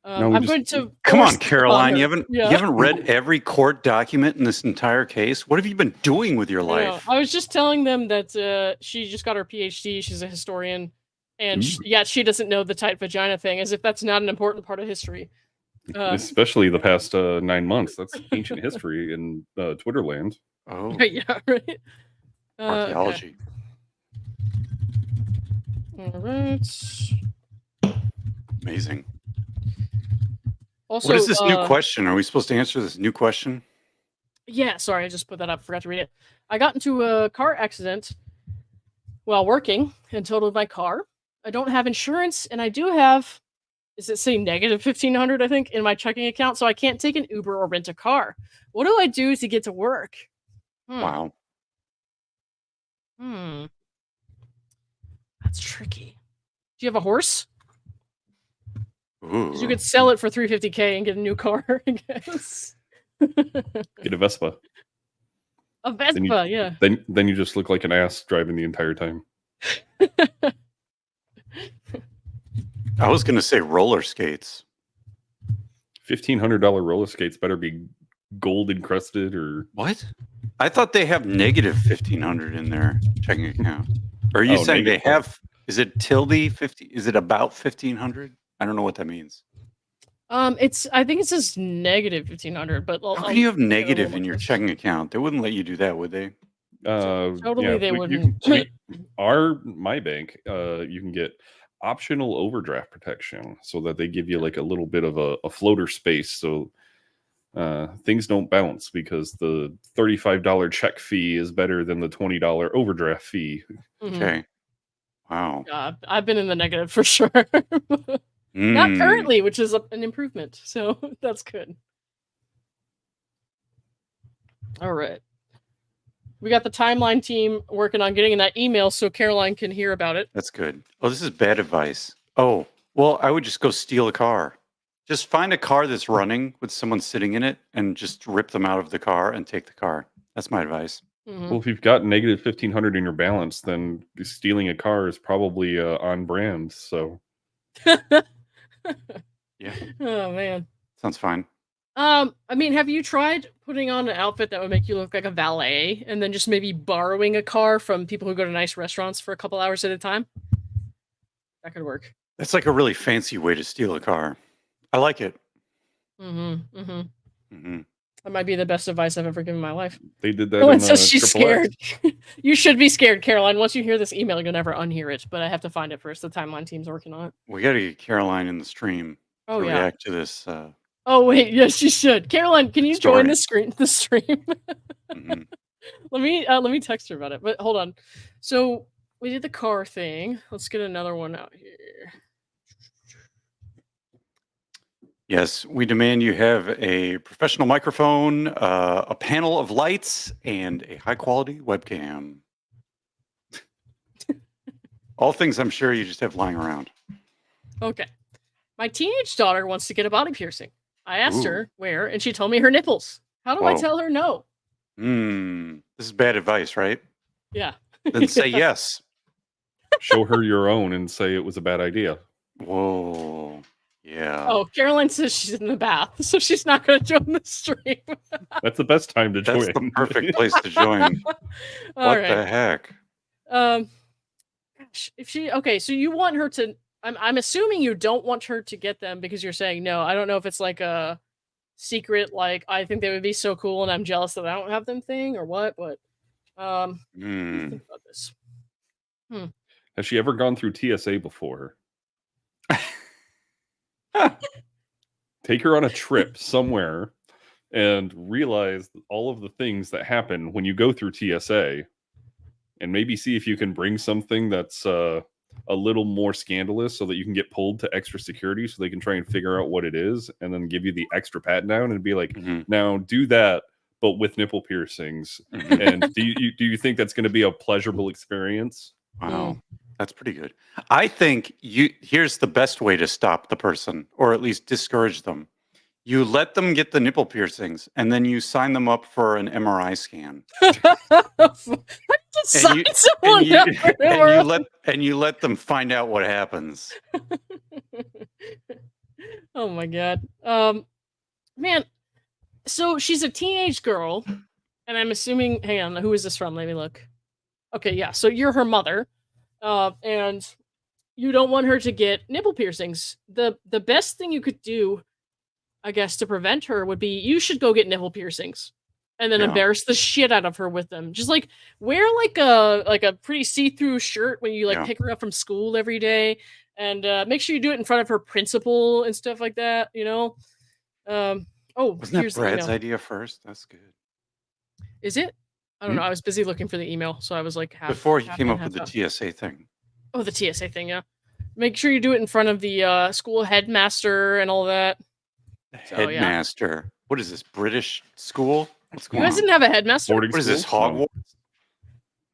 I'm going to come on, Caroline. You haven't read every court document in this entire case. What have you been doing with your life? I was just telling them that she just got her PhD. She's a historian, and she doesn't know the tight vagina thing, as if that's not an important part of history. Especially the past 9 months. That's ancient history in Twitter land. Oh, yeah, right. Archaeology. Okay. All right. Amazing. Also, what is this new question? Are we supposed to answer this new question? Yeah, sorry, I just put that up. Forgot to read it. I got into a car accident while working and totaled my car. I don't have insurance, and I do have, is it saying negative $1,500, I think, in my checking account, so I can't take an Uber or rent a car. What do I do to get to work? Wow. That's tricky. Do you have a horse? Ooh. You could sell it for $350K and get a new car, I guess. Get a Vespa. A Vespa, yeah. Then you just look like an ass driving the entire time. I was going to say roller skates. $1,500 roller skates better be gold encrusted or what? I thought they have negative 1,500 in their checking account. Or are you saying they have? Is it tilde 50? Is it about 1,500? I don't know what that means. I think it says negative 1,500, but how can you have negative in your checking account? They wouldn't let you do that, would they? Totally, they wouldn't. My bank, you can get optional overdraft protection so that they give you like a little bit of a floater space, so things don't bounce because the $35 check fee is better than the $20 overdraft fee. Okay. Wow. I've been in the negative for sure. Not currently, which is an improvement. So that's good. All right. We got the timeline team working on getting in that email so Caroline can hear about it. That's good. Oh, this is bad advice. Oh, well, I would just go steal a car. Just find a car that's running with someone sitting in it and just rip them out of the car and take the car. That's my advice. Well, if you've got negative 1,500 in your balance, then stealing a car is probably on brand. So, yeah. Oh man, sounds fine. I mean, have you tried putting on an outfit that would make you look like a valet, and then just maybe borrowing a car from people who go to nice restaurants for a couple hours at a time? That could work. That's like a really fancy way to steal a car. I like it. That might be the best advice I've ever given in my life. They did that. No one says she's scared. You should be scared, Caroline. Once you hear this email, you'll never unhear it. But I have to find it first. The timeline team's working on it. We got to get Caroline in the stream to react to this. Oh wait, yes, you should. Caroline, can you join the stream? Let me text her about it. But hold on. So we did the car thing. Let's get another one out here. Yes, we demand you have a professional microphone, a panel of lights, and a high-quality webcam. All things I'm sure you just have lying around. Okay. My teenage daughter wants to get a body piercing. I asked her where, and she told me her nipples. How do I tell her no? This is bad advice, right? Yeah. Then say yes. Show her your own and say it was a bad idea. Whoa. Yeah. Oh, Caroline says she's in the bath, so she's not going to join the stream. That's the best time to join. That's the perfect place to join. What the heck? Gosh, if she okay, so you want her to. I'm assuming you don't want her to get them because you're saying no. I don't know if it's like a secret, like I think they would be so cool and I'm jealous that I don't have them thing or what. But let me think about this. Has she ever gone through TSA before? Take her on a trip somewhere and realize all of the things that happen when you go through TSA, and maybe see if you can bring something that's a little more scandalous so that you can get pulled to extra security so they can try and figure out what it is and then give you the extra pat down and be like, now do that, but with nipple piercings. And do you think that's going to be a pleasurable experience? Wow. That's pretty good. I think here's the best way to stop the person, or at least discourage them. You let them get the nipple piercings, and then you sign them up for an MRI scan. And you let them find out what happens. Oh my god. Man, so she's a teenage girl, and I'm assuming, hang on, who is this from? Let me look. Okay, yeah, so you're her mother. And you don't want her to get nipple piercings. The best thing you could do, I guess, to prevent her would be you should go get nipple piercings and then embarrass the shit out of her with them. Just like wear like a pretty see-through shirt when you pick her up from school every day, and make sure you do it in front of her principal and stuff like that, you know? Wasn't that Brad's idea first? That's good. Is it? I don't know. I was busy looking for the email, so I was like before he came up with the TSA thing. Oh, the TSA thing, yeah. Make sure you do it in front of the school headmaster and all that. Headmaster. So, what is this? British school? What's going on? You guys didn't have a headmaster? Boarding what is this? Hogwarts?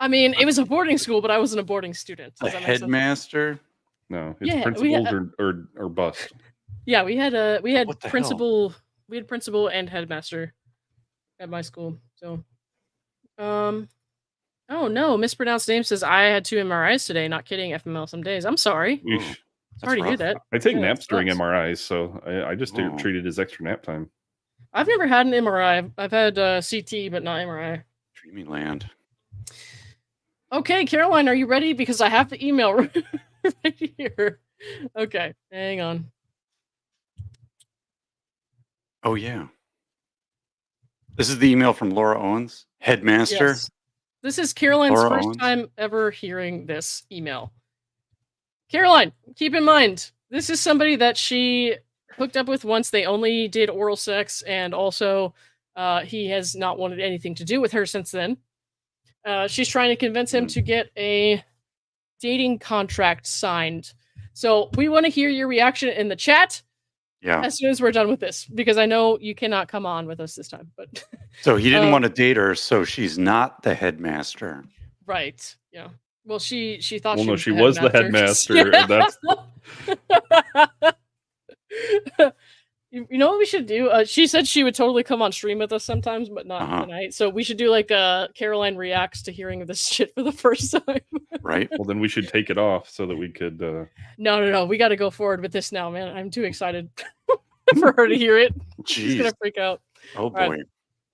I mean, it was a boarding school, but I wasn't a boarding student. A headmaster? No, it's principals or bust. Yeah, we had principal. Hell? We had principal and headmaster at my school. So. Oh no, mispronounced name says I had 2 MRIs today. Not kidding, FML some days. I'm sorry. Sorry to hear that. I take naps during MRIs, so I just treat it as extra nap time. I've never had an MRI. I've had CT, but not MRI. Dreamyland. Okay, Caroline, are you ready? Because I have the email right here. Okay, hang on. Oh yeah. This is the email from Laura Owens, headmaster. Yes. This is Caroline's first time ever hearing this email. Caroline, keep in mind, this is somebody that she hooked up with once. They only did oral sex, and also he has not wanted anything to do with her since then. She's trying to convince him to get a dating contract signed. So we want to hear your reaction in the chat. Yeah. As soon as we're done with this, because I know you cannot come on with us this time. But so he didn't want to date her, so she's not the headmaster. Right. Yeah. Well, she thought. Well, she was the headmaster. That's. You know what we should do? She said she would totally come on stream with us sometimes, but not tonight. So we should do like Caroline reacts to hearing this shit for the first time. Right. Well, then we should take it off so that we could. No. We got to go forward with this now, man. I'm too excited for her to hear it. Jeez. She's gonna freak out. Oh boy. Right.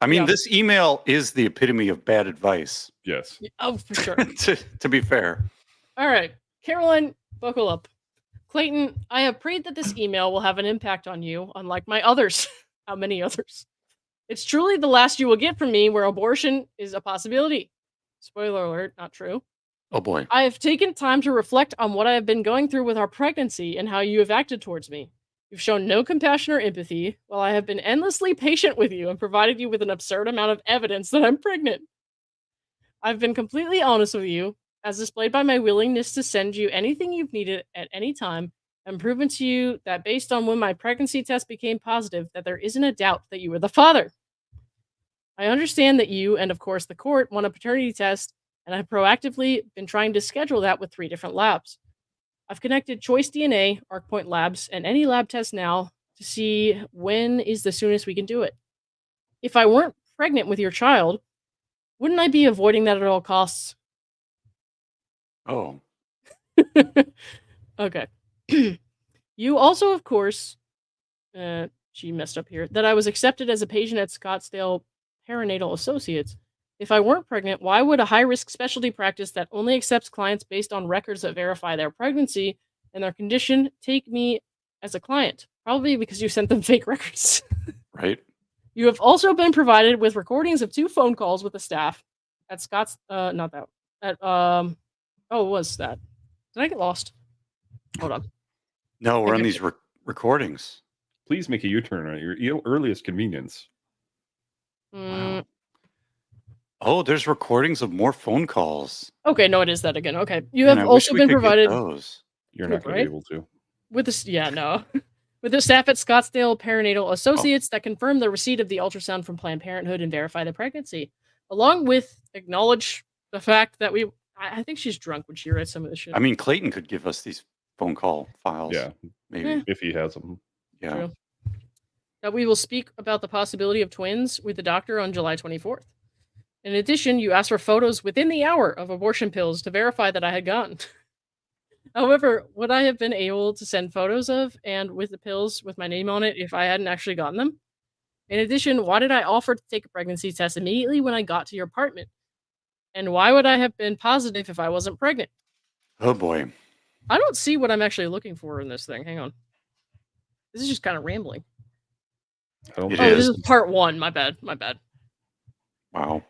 I mean, this email is the epitome of bad advice. Yes. Oh, for sure. to be fair. All right, Caroline, buckle up. Clayton, I have prayed that this email will have an impact on you, unlike my others. How many others? It's truly the last you will get from me where abortion is a possibility. Spoiler alert, not true. Oh boy. I have taken time to reflect on what I have been going through with our pregnancy and how you have acted towards me. You've shown no compassion or empathy, while I have been endlessly patient with you and provided you with an absurd amount of evidence that I'm pregnant. I've been completely honest with you, as displayed by my willingness to send you anything you've needed at any time, and proven to you that based on when my pregnancy test became positive, that there isn't a doubt that you were the father. I understand that you, and of course the court, want a paternity test, and I've proactively been trying to schedule that with 3 different labs. I've connected Choice DNA, ArcPoint Labs, and any lab test now to see when is the soonest we can do it. If I weren't pregnant with your child, wouldn't I be avoiding that at all costs? Oh. Okay. You also, of course, she messed up here, that I was accepted as a patient at Scottsdale Perinatal Associates, If I weren't pregnant, why would a high-risk specialty practice that only accepts clients based on records that verify their pregnancy and their condition take me as a client? Probably because you sent them fake records. Right? You have also been provided with recordings of 2 phone calls with the staff at Scott's not that. At oh, it was that. Did I get lost? Hold on. No, we're think on I these recordings. Please make a U-turn at your earliest convenience. Mm, Wow. Oh, there's recordings of more phone calls. okay, no, it is that again. Okay. You Man, have I wish also we been could get provided those. You're not going Right? to be able to. with this no. With the staff at Scottsdale Perinatal Associates that confirm the receipt of the ultrasound from Planned Parenthood and verify the pregnancy, along with acknowledge the fact that I think she's drunk when she writes some of this shit. I mean, Clayton could give us these phone call files. Yeah, Maybe. Eh. if he has them. Yeah. True. That we will speak about the possibility of twins with the doctor on July 24th. In addition, you asked for photos within the hour of abortion pills to verify that I had gotten. However, would I have been able to send photos of and with the pills with my name on it if I hadn't actually gotten them? In addition, why did I offer to take a pregnancy test immediately when I got to your apartment? And why would I have been positive if I wasn't pregnant? Oh boy. I don't see what I'm actually looking for in this thing. Hang on. This is just kind of rambling. I don't It Oh, think this is. is part 1. My bad. My bad. Wow.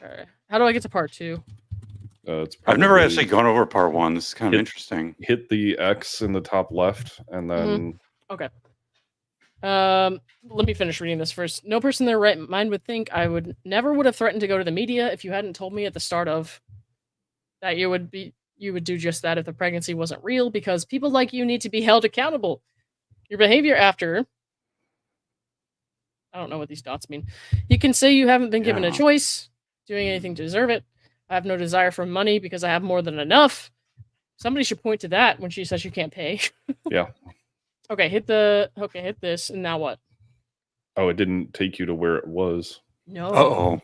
Alright. How do I get to part 2? it's I've never probably actually gone over part 1. This is kind of interesting. hit the X in the top left, and then Okay. Let me finish reading this first. No person in their right mind would think I would have threatened to go to the media if you hadn't told me at the start of that you would do just that if the pregnancy wasn't real, because people like you need to be held accountable. Your behavior after, I don't know what these dots mean. You can say you haven't been given a Yeah. choice, doing anything to deserve it. I have no desire for money because I have more than enough. Somebody should point to that when she says you can't pay. yeah. Okay, hit this, and now what? Oh, it didn't take you to where it was. No. Uh-oh.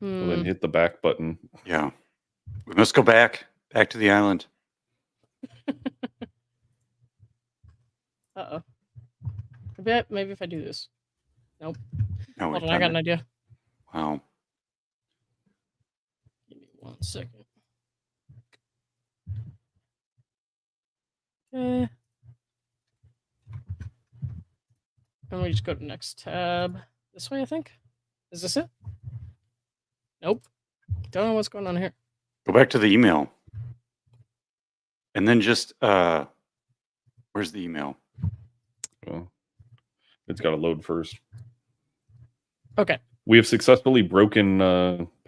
So then hit the back button. Yeah. We must go back to the island. Uh-oh. Maybe if I do this. Nope. No, Hold we've on, I got done an it. idea. Wow. Give me 1 second. Okay. And we just go to next tab. This way, I think. Is this it? Nope. Don't know what's going on here. Go back to the email. And then just where's the email? Well, it's got to load first. Okay. We have successfully broken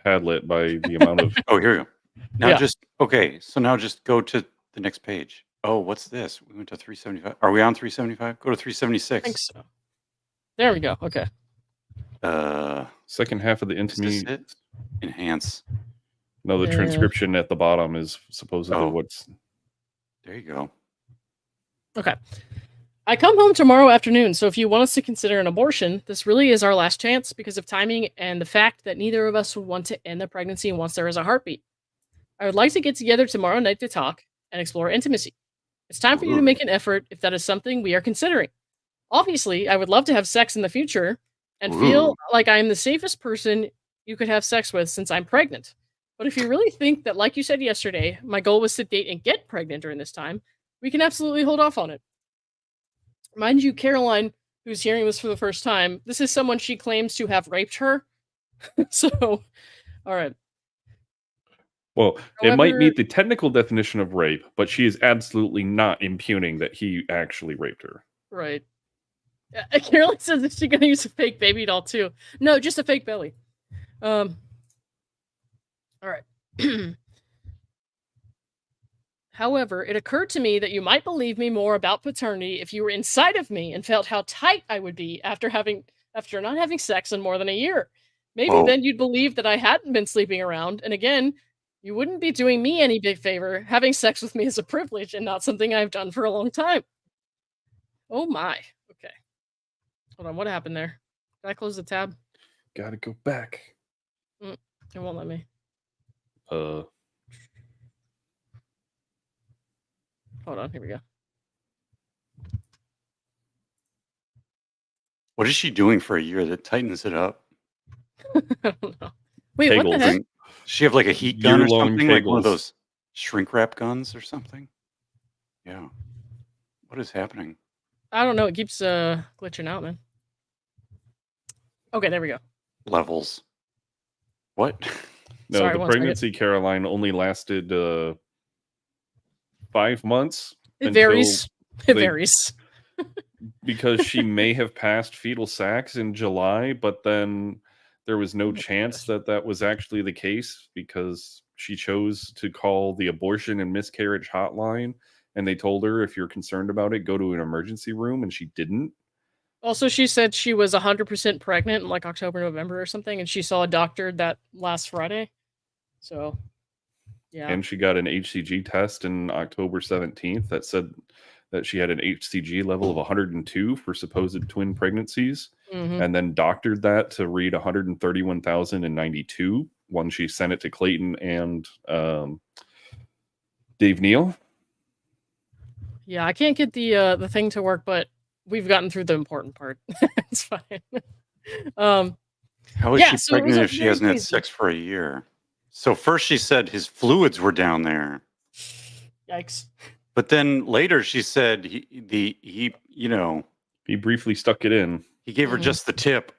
Padlet by the amount of. Oh, here we go. Now Yeah. So now just go to the next page. Oh, what's this? We went to 375. Are we on 375? Go to I 376. think so. There we go. Okay. Second half of the Is this intermediate. it? Enhance. No, the Yeah. transcription at the bottom is supposedly Oh. what's. There you go. Okay. I come home tomorrow afternoon, so if you want us to consider an abortion, this really is our last chance because of timing and the fact that neither of us would want to end the pregnancy once there is a heartbeat. I would like to get together tomorrow night to talk and explore intimacy. It's time for you to Ooh. make an effort if that is something we are considering. Obviously, I would love to have sex in the future and feel Ooh. like I am the safest person you could have sex with since I'm pregnant. But if you really think that, like you said yesterday, my goal was to date and get pregnant during this time, we can absolutely hold off on it. Mind you, Caroline, who's hearing this for the first time, this is someone she claims to have raped her. So, all right. Well, it might However- meet the technical definition of rape, but she is absolutely not impugning that he actually raped her. Right. Caroline says that she's gonna use a fake baby doll too. No, just a fake belly. All right. However, it occurred to me that you might believe me more about paternity if you were inside of me and felt how tight I would be after not having sex in more than a year. Maybe Whoa. then you'd believe that I hadn't been sleeping around, and again, you wouldn't be doing me any big favor. Having sex with me is a privilege and not something I've done for a long time. Oh my. Okay. Hold on, what happened there? Did I close the tab? Gotta go back. It won't let me. Uh, Hold on, here we go. What is she doing for a year that tightens it up? I don't know. Wait, what the Kegels. heck? Does she have like a heat gun or Year-long something? Like one of kegels. those shrink wrap guns or something? Yeah. What is happening? I don't know. It keeps glitching out, man. Okay, there we go. Levels. What? No, Sorry, the 1 second. pregnancy, Caroline, only lasted 5 months. It until varies. It they- varies. because she may have passed fetal sacs in July, but then there was no Oh my chance gosh. that that was actually the case because she chose to call the abortion and miscarriage hotline, and they told her, if you're concerned about it, go to an emergency room, and she didn't. Also, she said she was 100% pregnant in like October, November or something, and she saw a doctor that last Friday. So, yeah. And she got an HCG test in October 17th that said that she had an HCG level of 102 for supposed twin pregnancies, Mhm. and then doctored that to read 131,092 when she sent it to Clayton and Dave Neal. Yeah, I can't get the thing to work, but we've gotten through the important part. It's fine. How is Yeah, she so it was, pregnant like, if she very hasn't had crazy. sex for a year? So first she said his fluids were down there, Yikes. but then later she said he He briefly stuck it in, he gave her Mhm. just the tip,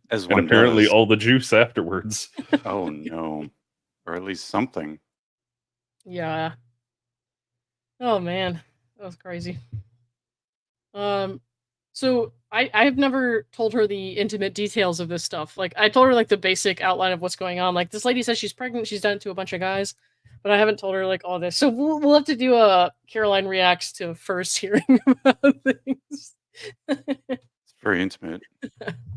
as and one apparently does. all the juice afterwards. Oh no, or at least something. Yeah. Oh man, that was crazy. So I've never told her the intimate details of this stuff. Like I told her like the basic outline of what's going on. Like this lady says she's pregnant. She's done it to a bunch of guys, but I haven't told her like all this. So we'll have to do a Caroline reacts to first hearing about things. It's very intimate.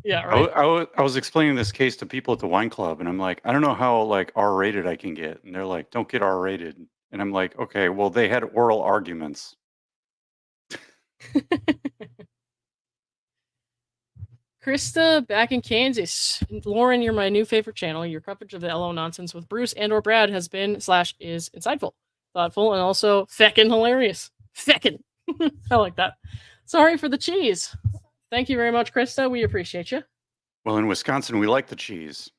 Yeah, right. I was explaining this case to people at the wine club, and I'm like, I don't know how like R-rated I can get, and they're like, don't get R-rated, and I'm like, okay, well they had oral arguments. Krista back in Kansas. Lauren, you're my new favorite channel. Your coverage of the LO nonsense with Bruce and or Brad has been / is insightful, thoughtful, and also feckin' hilarious. Feckin'. I like that. Sorry for the cheese. Thank you very much, Krista. We appreciate you. Well, in Wisconsin, we like the cheese.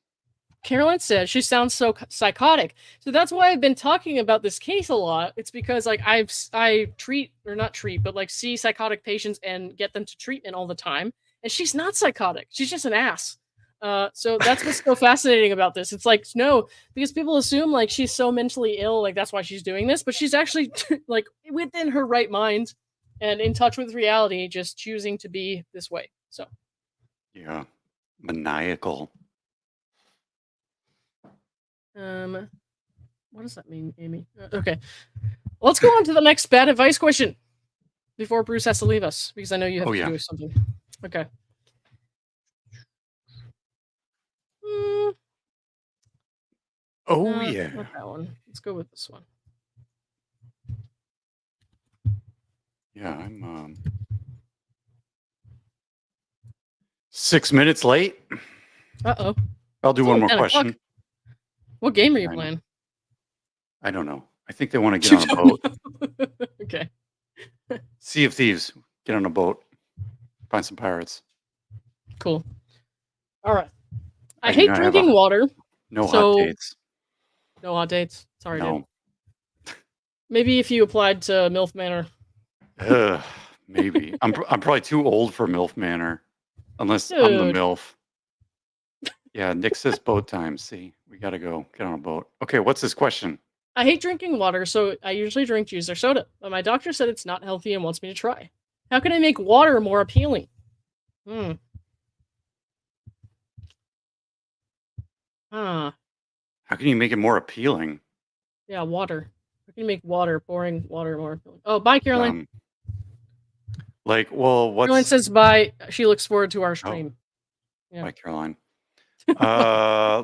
Caroline says she sounds so psychotic. So that's why I've been talking about this case a lot. It's because like I treat or not treat, but like see psychotic patients and get them to treatment all the time. And she's not psychotic. She's just an ass. So that's what's so fascinating about this. It's like no, because people assume like she's so mentally ill, like that's why she's doing this, but she's actually like within her right mind and in touch with reality, just choosing to be this way. So Yeah, maniacal. what does that mean, Amy? Okay, let's go on to the next bad advice question before Bruce has to leave us because I know you have Oh, to yeah. do something. Okay. Oh No, yeah. not that one. Let's go with this one. Yeah, I'm 6 minutes late. Uh-oh. I'll do It's one only more 10 o'clock. question. What game are you I know. playing? I don't know. I think they want to get on a boat. Okay. Sea of Thieves. Get on a boat. Find some pirates. Cool. All right. I I do hate not have drinking water. No So- hot dates. No hot dates. Sorry, No. dude. Maybe if you applied to MILF Manor. Ugh, maybe. I'm probably too old for MILF Manor. Unless I'm the Dude. MILF. Yeah, Nick says boat time. See, we got to go get on a boat. Okay, what's this question? I hate drinking water, so I usually drink juice or soda. But my doctor said it's not healthy and wants me to try. How can I make water more appealing? Huh. How can you make it more appealing? Yeah, water. How can you make water, boring water more appealing? Oh, bye, Caroline. Like, well, what's Caroline says bye. She looks forward to our stream. Yeah. Bye, Caroline.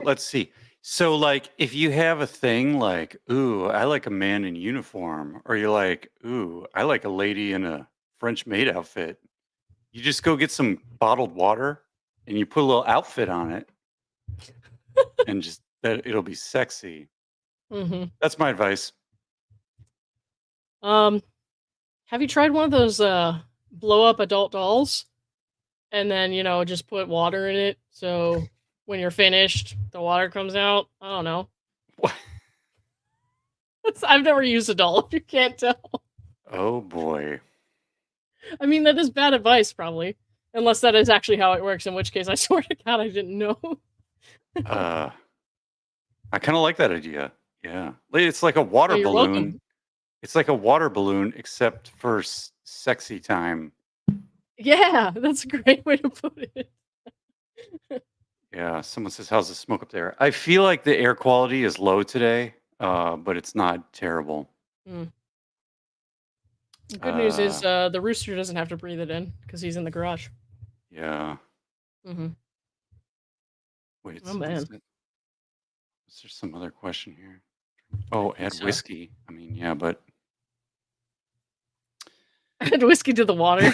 Let's see. So, like, if you have a thing like, ooh, I like a man in uniform, or you're like, ooh, I like a lady in a French maid outfit, you just go get some bottled water and you put a little outfit on it, and just that it'll be sexy. Mm-hmm. That's my advice. Have you tried one of those blow up adult dolls? and then just put water in it. So when you're finished, the water comes out. I don't know. What? I've never used a doll. If you can't tell. Oh boy. I mean, that is bad advice, probably, unless that is actually how it works. In which case, I swear to God, I didn't know. I kind of like that idea. Yeah, it's like a water Oh, you're balloon. welcome. It's like a water balloon, except for sexy time. Yeah, that's a great way to put it. Yeah, someone says, "How's the smoke up there?" I feel like the air quality is low today, but it's not terrible. Mm. The good news is the rooster doesn't have to breathe it in because he's in the garage. Yeah. Mm-hmm. Wait, Oh man, is there some other question here? Oh, add so. whiskey. I mean, yeah, but Add whiskey to the water.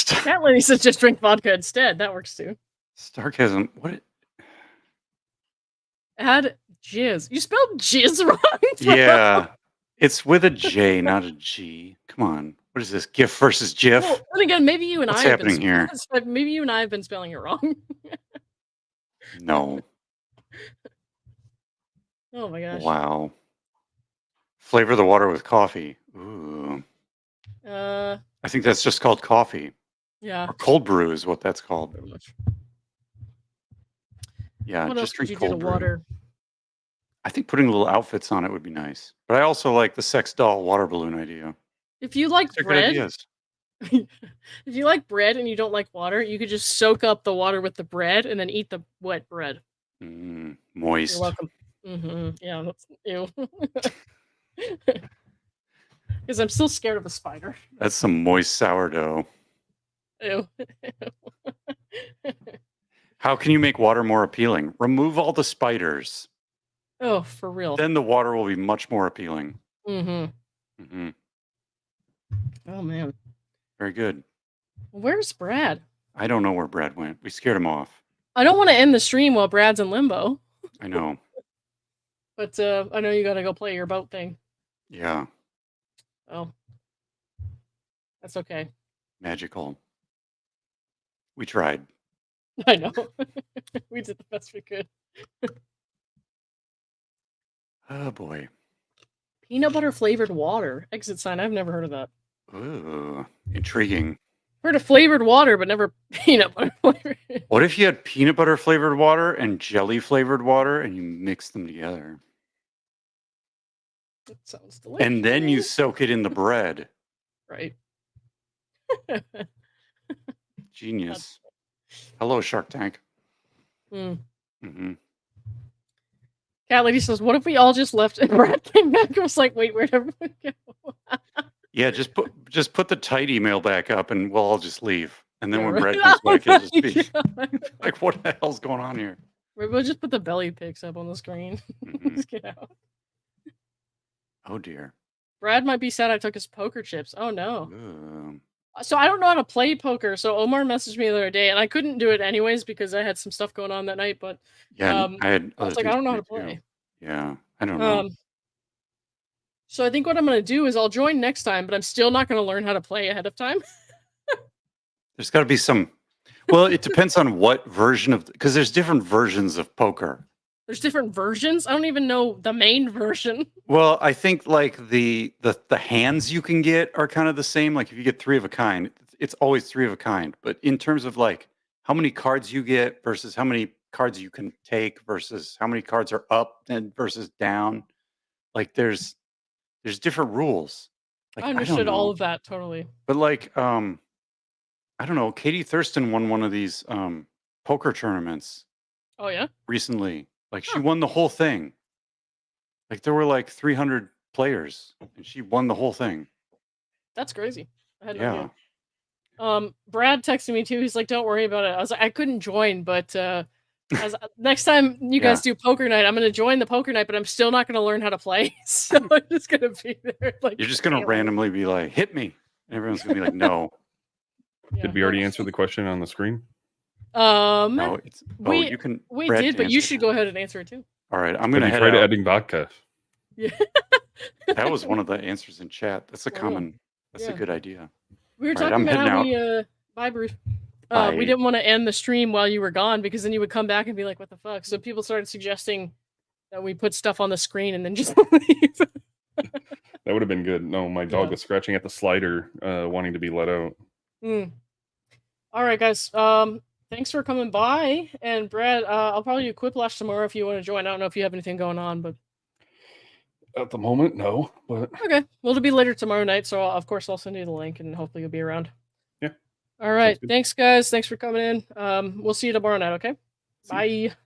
Cat Lady says just drink vodka instead. That works too. Sarcasm. What? Add jizz. You spelled jizz wrong. Yeah, it's with a J, not a G. Come on. What is this? GIF versus GIF? Well, and again, maybe you and What's I have happening here? Maybe you and I have been spelling it wrong. No. Oh my gosh. Wow. Flavor the water with coffee. Ooh. I think that's just called coffee. Yeah. Or cold brew is what that's called. Pretty much. Yeah, What just else would drink you do to cold brew. water? I think putting little outfits on it would be nice. But I also like the sex doll water balloon idea. If you like They're good bread, ideas. if you like bread and you don't like water, you could just soak up the water with the bread and then eat the wet bread. Moist. You're welcome. Mm-hmm. Yeah, that's ew. Because I'm still scared of a spider. That's some moist sourdough. Ew. How can you make water more appealing? Remove all the spiders. Oh, for real. Then the water will be much more appealing. Mm-hmm. Mm-hmm. Oh man. Very good. Where's Brad? I don't know where Brad went. We scared him off. I don't want to end the stream while Brad's in limbo. I know. But I know you gotta go play your boat thing. Yeah. Oh. That's okay. Magical. We tried. I know. We did the best we could. Oh boy. Peanut butter flavored water. Exit sign. I've never heard of that. Ooh, intriguing. Heard of flavored water, but never peanut butter flavored. What if you had peanut butter flavored water and jelly flavored water and you mix them together? That sounds delicious. And then you soak it in the bread. Right. Genius. Hello, Shark Tank. Mm-hmm. Cat Lady says, "What if we all just left and Brad came back?" I was like, "Wait, where'd everyone go?" Yeah, just put the tight email back up, and we'll all just leave. And then Yeah, when right. Brad comes back, he'll just be Yeah. like, "What the hell's going on here?" We'll just put the belly pics up on the screen. Let's get out. Oh dear. Brad might be sad I took his poker chips. Oh no. Ooh. So I don't know how to play poker. So Omar messaged me the other day, and I couldn't do it anyways because I had some stuff going on that night. But Yeah, I was like, I don't know how to play. Yeah, I don't know. So I think what I'm going to do is I'll join next time, but I'm still not going to learn how to play ahead of time. There's got to be some. Well, it depends on what version of, because there's different versions of poker. There's different versions. I don't even know the main version. Well, I think like the hands you can get are kind of the same. Like if you get 3 of a kind, it's always 3 of a kind. But in terms of like how many cards you get versus how many cards you can take versus how many cards are up and versus down, like there's different rules. Like, I understood all of that totally. But like I don't know, Katie Thurston won one of these poker tournaments. Oh yeah? Recently. Like she won the whole thing. Like there were like 300 players and she won the whole thing. That's crazy. I had no idea. Brad texted me too. He's like, "Don't worry about it." I was like, "I couldn't join, but next time you guys do poker night, I'm going to join the poker night, but I'm still not going to learn how to play." So I'm just going to be there. Like, you're just going to randomly be like, "Hit me," and everyone's going to be like, "No." Yeah. Did we already answer the question on the screen? No, it's we did, but you should go ahead and answer it too. All right, I'm going to head try out. adding vodka. Yeah. That was one of the answers in chat. That's a common. That's a good idea. We were All right, talking I'm about how heading we bye, Bruce. Bye. We didn't want to end the stream while you were gone because then you would come back and be like, "What the fuck?" So people started suggesting that we put stuff on the screen and then just leave. That would have been good. No, my dog Yeah. was scratching at the slider, wanting to be let out. All right, guys. Thanks for coming by. And Brad, I'll probably do Quiplash tomorrow if you want to join. I don't know if you have anything going on, but At the moment, no. But okay. Well, it'll be later tomorrow night, so of course I'll send you the link and hopefully you'll be around. Yeah. All right. good. Thanks, guys. Thanks for coming in. We'll see you tomorrow night. Okay. See you. Bye.